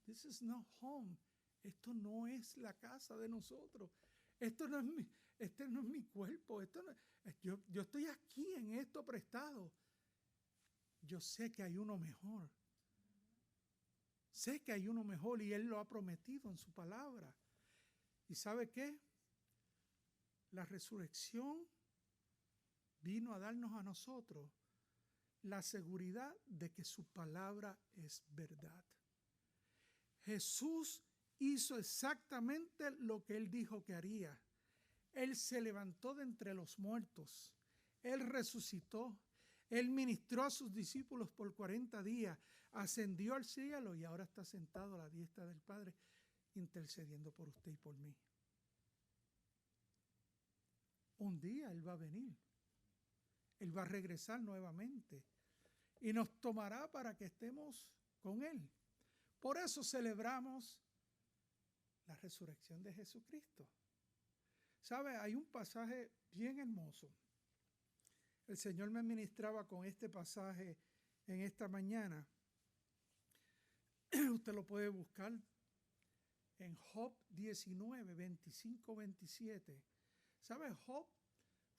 This is not home. Esto no es la casa de nosotros. Este no es mi cuerpo. Yo estoy aquí en esto prestado. Yo sé que hay uno mejor. Sé que hay uno mejor y Él lo ha prometido en su palabra. ¿Y sabe qué? La resurrección vino a darnos a nosotros la seguridad de que su palabra es verdad. Jesús hizo exactamente lo que Él dijo que haría. Él se levantó de entre los muertos. Él resucitó. Él ministró a sus discípulos por 40 días. Ascendió al cielo y ahora está sentado a la diestra del Padre, intercediendo por usted y por mí. Un día Él va a venir. Él va a regresar nuevamente. y nos tomará para que estemos con Él. Por eso celebramos la resurrección de Jesucristo. ¿Sabe? Hay un pasaje bien hermoso. El Señor me ministraba con este pasaje en esta mañana. Usted lo puede buscar en Job 19, 25, 27. ¿Sabe? Job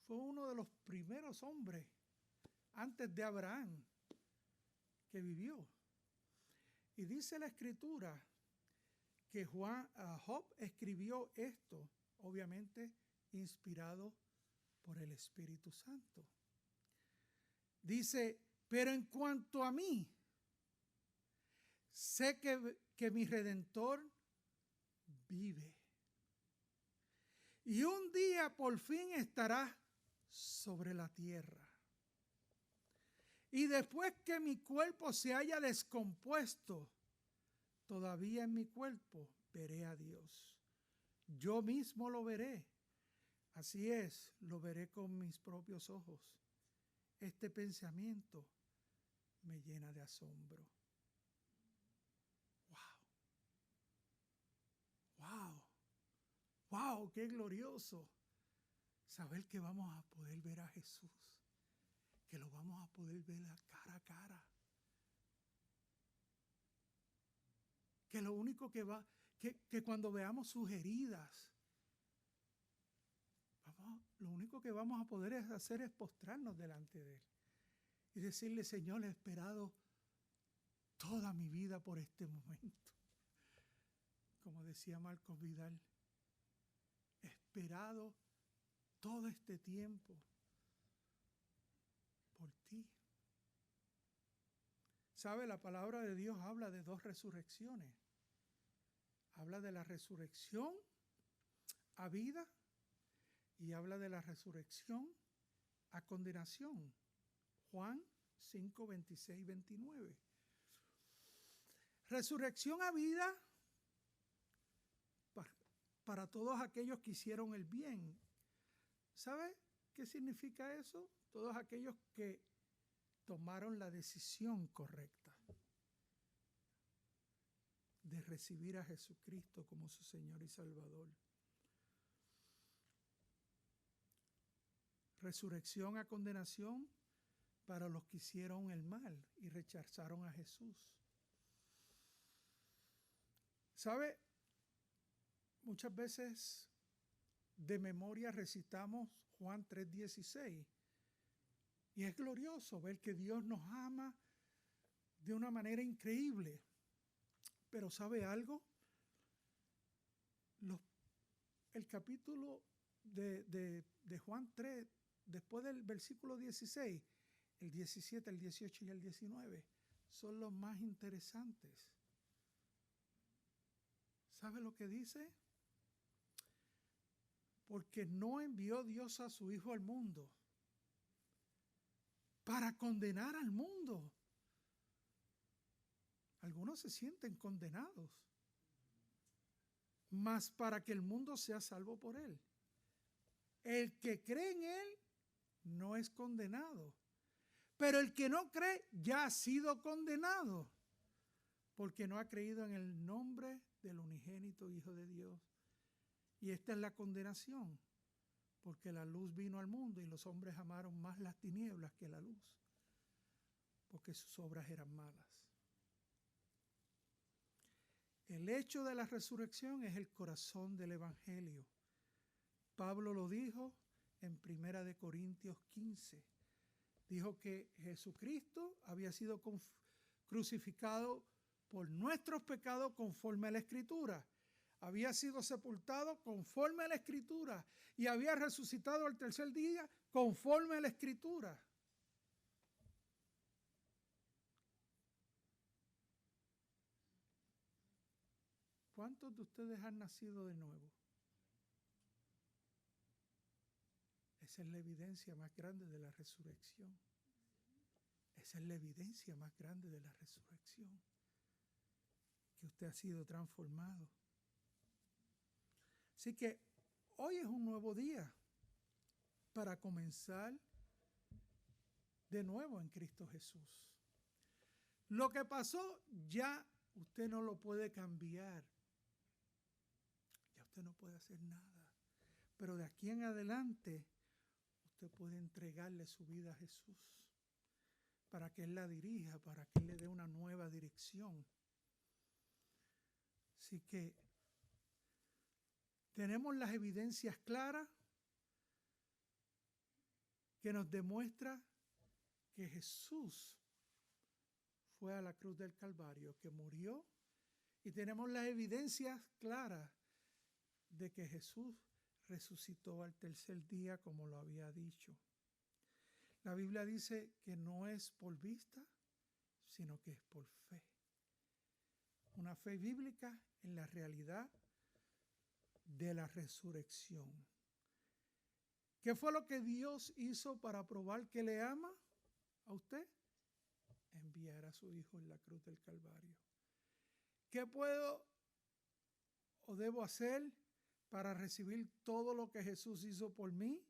fue uno de los primeros hombres antes de Abraham que vivió. Y dice la Escritura que Job escribió esto, obviamente inspirado por el Espíritu Santo. Dice, pero en cuanto a mí, sé que mi Redentor vive. Y un día por fin estará sobre la tierra. Y después que mi cuerpo se haya descompuesto, todavía en mi cuerpo veré a Dios. Yo mismo lo veré. Así es, lo veré con mis propios ojos. Este pensamiento me llena de asombro. ¡Wow! ¡Wow! ¡Qué glorioso! Saber que vamos a poder ver a Jesús. Que lo vamos a poder ver cara a cara. Que lo único que que cuando veamos sus heridas, lo único que vamos a poder hacer es postrarnos delante de Él. Y decirle, Señor, he esperado toda mi vida por este momento. Como decía Marcos Vidal, he esperado todo este tiempo por ti. ¿Sabe? La palabra de Dios habla de dos resurrecciones. Habla de la resurrección a vida y habla de la resurrección a condenación. Juan 5, 26, 29. Resurrección a vida para todos aquellos que hicieron el bien. ¿Sabe qué significa eso? Todos aquellos que tomaron la decisión correcta de recibir a Jesucristo como su Señor y Salvador. Resurrección a condenación para los que hicieron el mal y rechazaron a Jesús. ¿Sabe? Muchas veces de memoria recitamos Juan 3:16 y es glorioso ver que Dios nos ama de una manera increíble. Pero ¿sabe algo? El capítulo de Juan 3, después del versículo 16, el 17, el 18 y el 19, son los más interesantes. ¿Sabe lo que dice? Porque no envió Dios a su Hijo al mundo para condenar al mundo. Algunos se sienten condenados, mas para que el mundo sea salvo por Él. El que cree en Él no es condenado, pero el que no cree ya ha sido condenado, porque no ha creído en el nombre del unigénito Hijo de Dios. Y esta es la condenación, porque la luz vino al mundo y los hombres amaron más las tinieblas que la luz, porque sus obras eran malas. El hecho de la resurrección es el corazón del Evangelio. Pablo lo dijo en 1 Corintios 15. Dijo que Jesucristo había sido crucificado por nuestros pecados conforme a la Escritura. Había sido sepultado conforme a la Escritura y había resucitado al tercer día conforme a la Escritura. ¿Cuántos de ustedes han nacido de nuevo? Esa es la evidencia más grande de la resurrección. Esa es la evidencia más grande de la resurrección. Que usted ha sido transformado. Así que hoy es un nuevo día para comenzar de nuevo en Cristo Jesús. Lo que pasó ya usted no lo puede cambiar. Ya usted no puede hacer nada. Pero de aquí en adelante, usted puede entregarle su vida a Jesús para que Él la dirija, para que Él le dé una nueva dirección. Así que tenemos las evidencias claras que nos demuestra que Jesús fue a la cruz del Calvario, que murió, y tenemos las evidencias claras de que Jesús resucitó al tercer día, como lo había dicho. La Biblia dice que no es por vista, sino que es por fe. Una fe bíblica en la realidad de la resurrección. ¿Qué fue lo que Dios hizo para probar que le ama a usted? Enviar a su Hijo en la cruz del Calvario. ¿Qué puedo o debo hacer para recibir todo lo que Jesús hizo por mí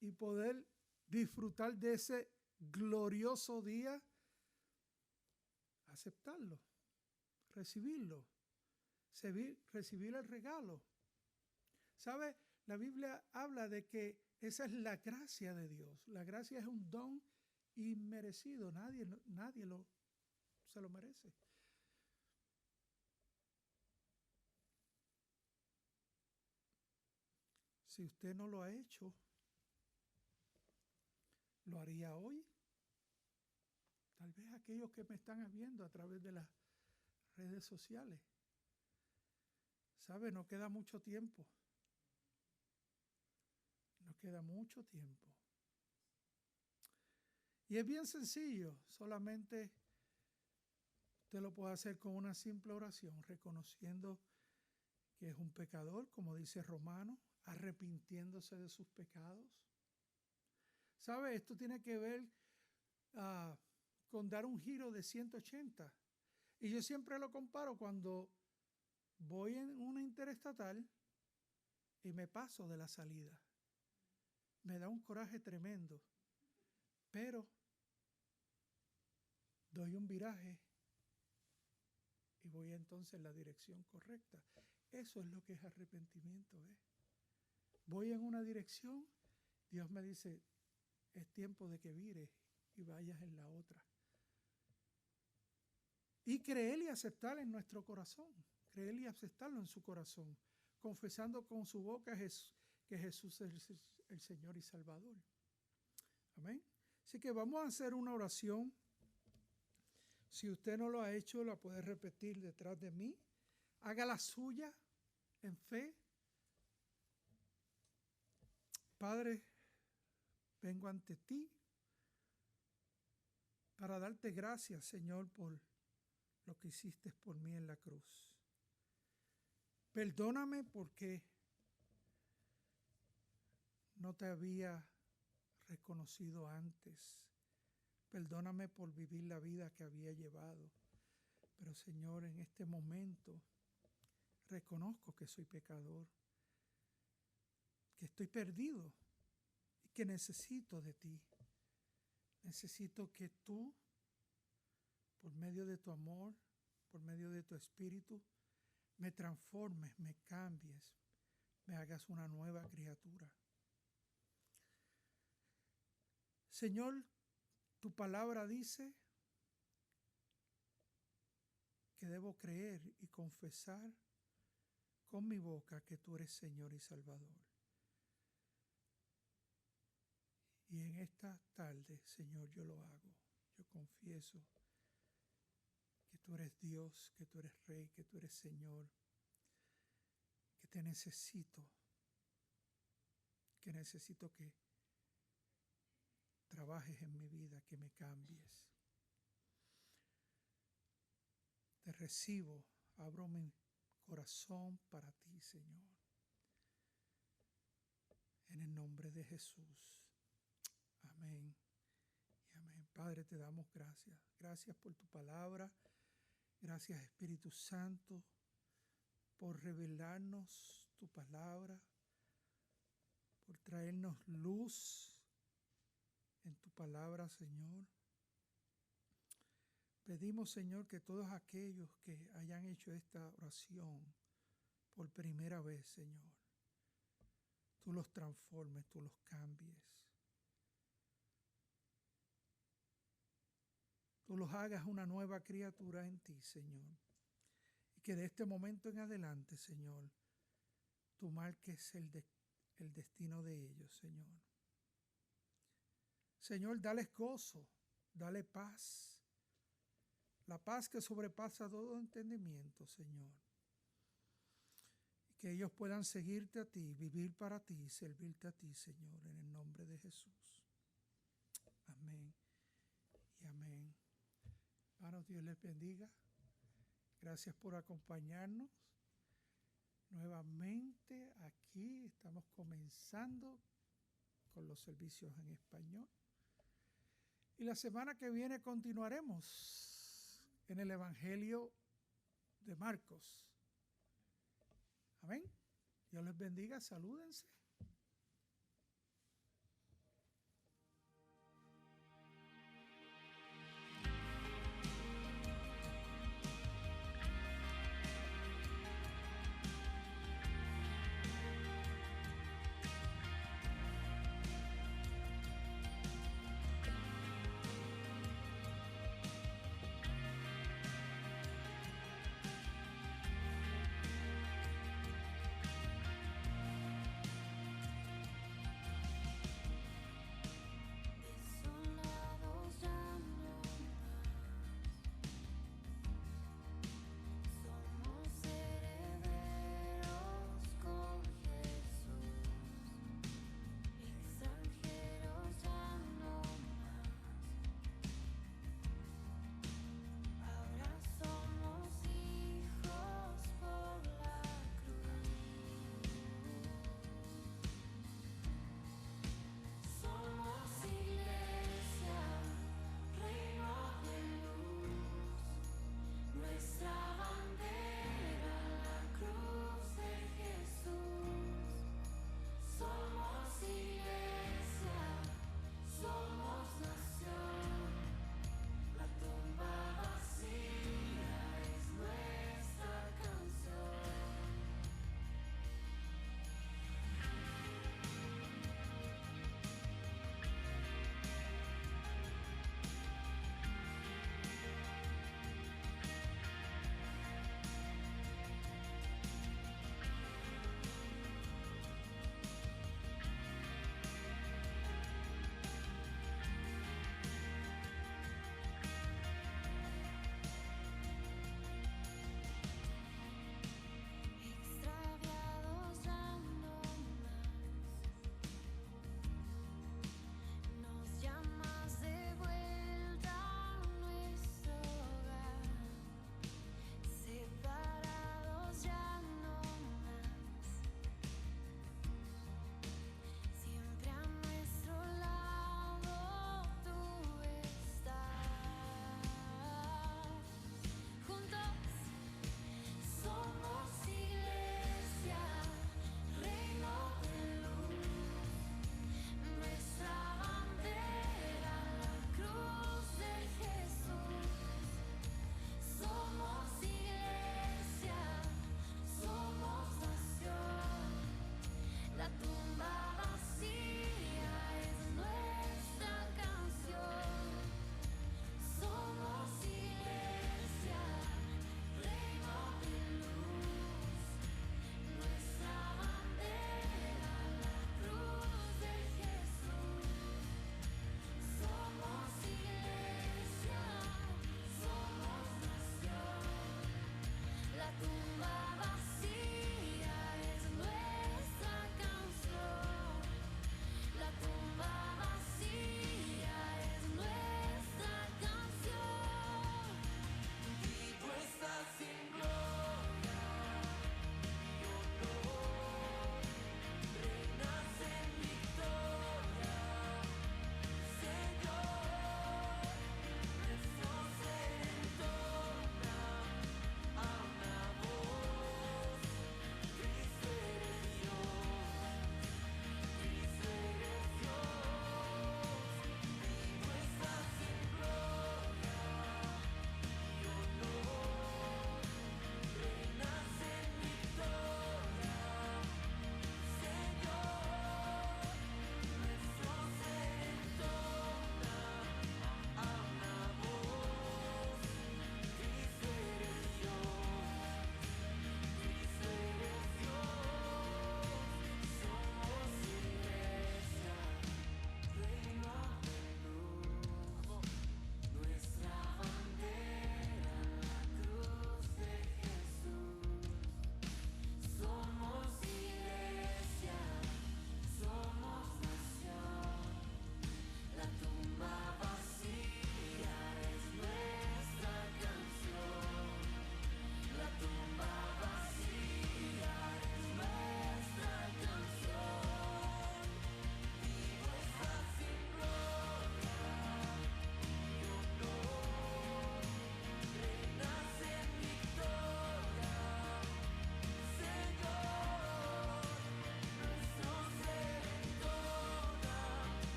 y poder disfrutar de ese glorioso día? Aceptarlo, recibirlo, recibir el regalo. ¿Sabe? La Biblia habla de que esa es la gracia de Dios. La gracia es un don inmerecido. Nadie se lo merece. Si usted no lo ha hecho, ¿lo haría hoy? Tal vez aquellos que me están viendo a través de las redes sociales. ¿Sabe? No queda mucho tiempo. No queda mucho tiempo. Y es bien sencillo. Solamente usted lo puede hacer con una simple oración, reconociendo que es un pecador, como dice Romanos, arrepintiéndose de sus pecados. ¿Sabe? Esto tiene que ver con dar un giro de 180. Y yo siempre lo comparo cuando voy en una interestatal y me paso de la salida. Me da un coraje tremendo. Pero doy un viraje y voy entonces en la dirección correcta. Eso es lo que es arrepentimiento, ¿eh? Voy en una dirección, Dios me dice, es tiempo de que vires y vayas en la otra. Y creer y aceptar en nuestro corazón, creer y aceptarlo en su corazón, confesando con su boca que Jesús es el Señor y Salvador. Amén. Así que vamos a hacer una oración. Si usted no lo ha hecho, la puede repetir detrás de mí. Haga la suya en fe. Padre, vengo ante ti para darte gracias, Señor, por lo que hiciste por mí en la cruz. Perdóname porque no te había reconocido antes. Perdóname por vivir la vida que había llevado. Pero, Señor, en este momento reconozco que soy pecador, que estoy perdido y que necesito de ti. Necesito que tú, por medio de tu amor, por medio de tu espíritu, me transformes, me cambies, me hagas una nueva criatura. Señor, tu palabra dice que debo creer y confesar con mi boca que tú eres Señor y Salvador. Y en esta tarde, Señor, yo lo hago. Yo confieso que tú eres Dios, que tú eres Rey, que tú eres Señor, que te necesito, que trabajes en mi vida, que me cambies. Te recibo, abro mi corazón para ti, Señor. En el nombre de Jesús. Amén y amén. Padre, te damos gracias. Gracias por tu palabra. Gracias, Espíritu Santo, por revelarnos tu palabra, por traernos luz en tu palabra, Señor. Pedimos, Señor, que todos aquellos que hayan hecho esta oración por primera vez, Señor, tú los transformes, tú los cambies. Tú los hagas una nueva criatura en ti, Señor. Y que de este momento en adelante, Señor, tú marques el destino de ellos, Señor. Señor, dales gozo, dale paz. La paz que sobrepasa todo entendimiento, Señor. Y que ellos puedan seguirte a ti, vivir para ti y servirte a ti, Señor, en el nombre de Jesús. Amén y amén. Hermanos, Dios les bendiga. Gracias por acompañarnos. Nuevamente aquí estamos comenzando con los servicios en español. Y la semana que viene continuaremos en el Evangelio de Marcos. Amén. Dios les bendiga. Salúdense.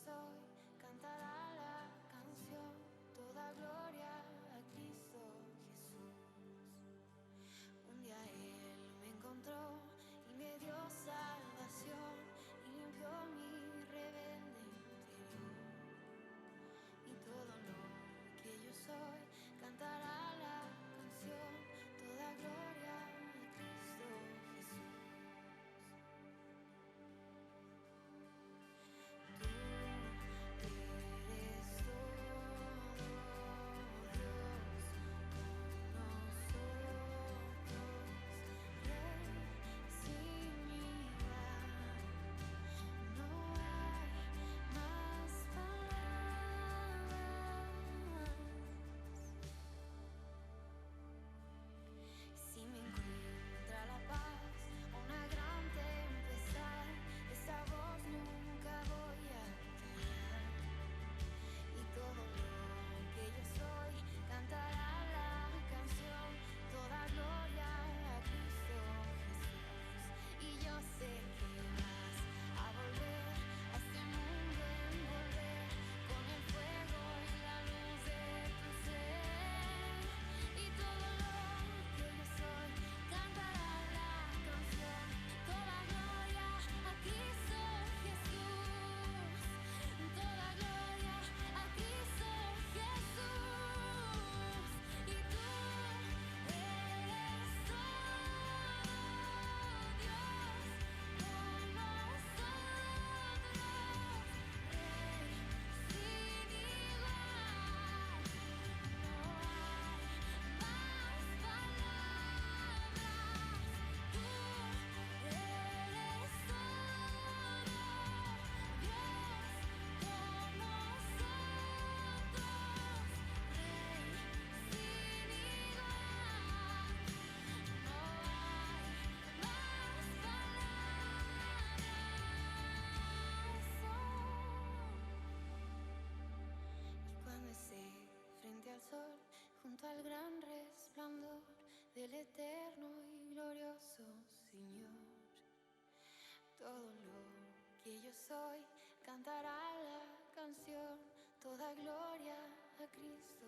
soy cantará la canción, toda gloria a Cristo Jesús. Un día Él me encontró y me dio salvación y limpió mi rebelde interior. Y todo lo que yo soy cantará la canción, toda gloria a Cristo Jesús. Tú eres todo Dios con nosotros, Rey sin igual. No hay más palabras. Si me encuentra la paz, una gran tempestad, esa voz nunca voy a callar. Y todo lo que yo soy cantará la canción, toda gloria a Cristo Jesús. Y yo sé que vas a volver a este mundo, envolver con el fuego y la luz de tu ser. Y todo lo que yo soy cantará la canción, toda gloria a Cristo Jesús. Toda gloria a Cristo Jesús. Y tú eres todo Dios con nosotros, Rey sin igual. No hay más palabras. Tú eres todo Dios con nosotros, Rey sin igual. No hay más palabras. Y cuando esté frente al sol, junto al gran resplandor del eterno y glorioso Señor, todo lo que yo soy cantará la canción, toda gloria a Cristo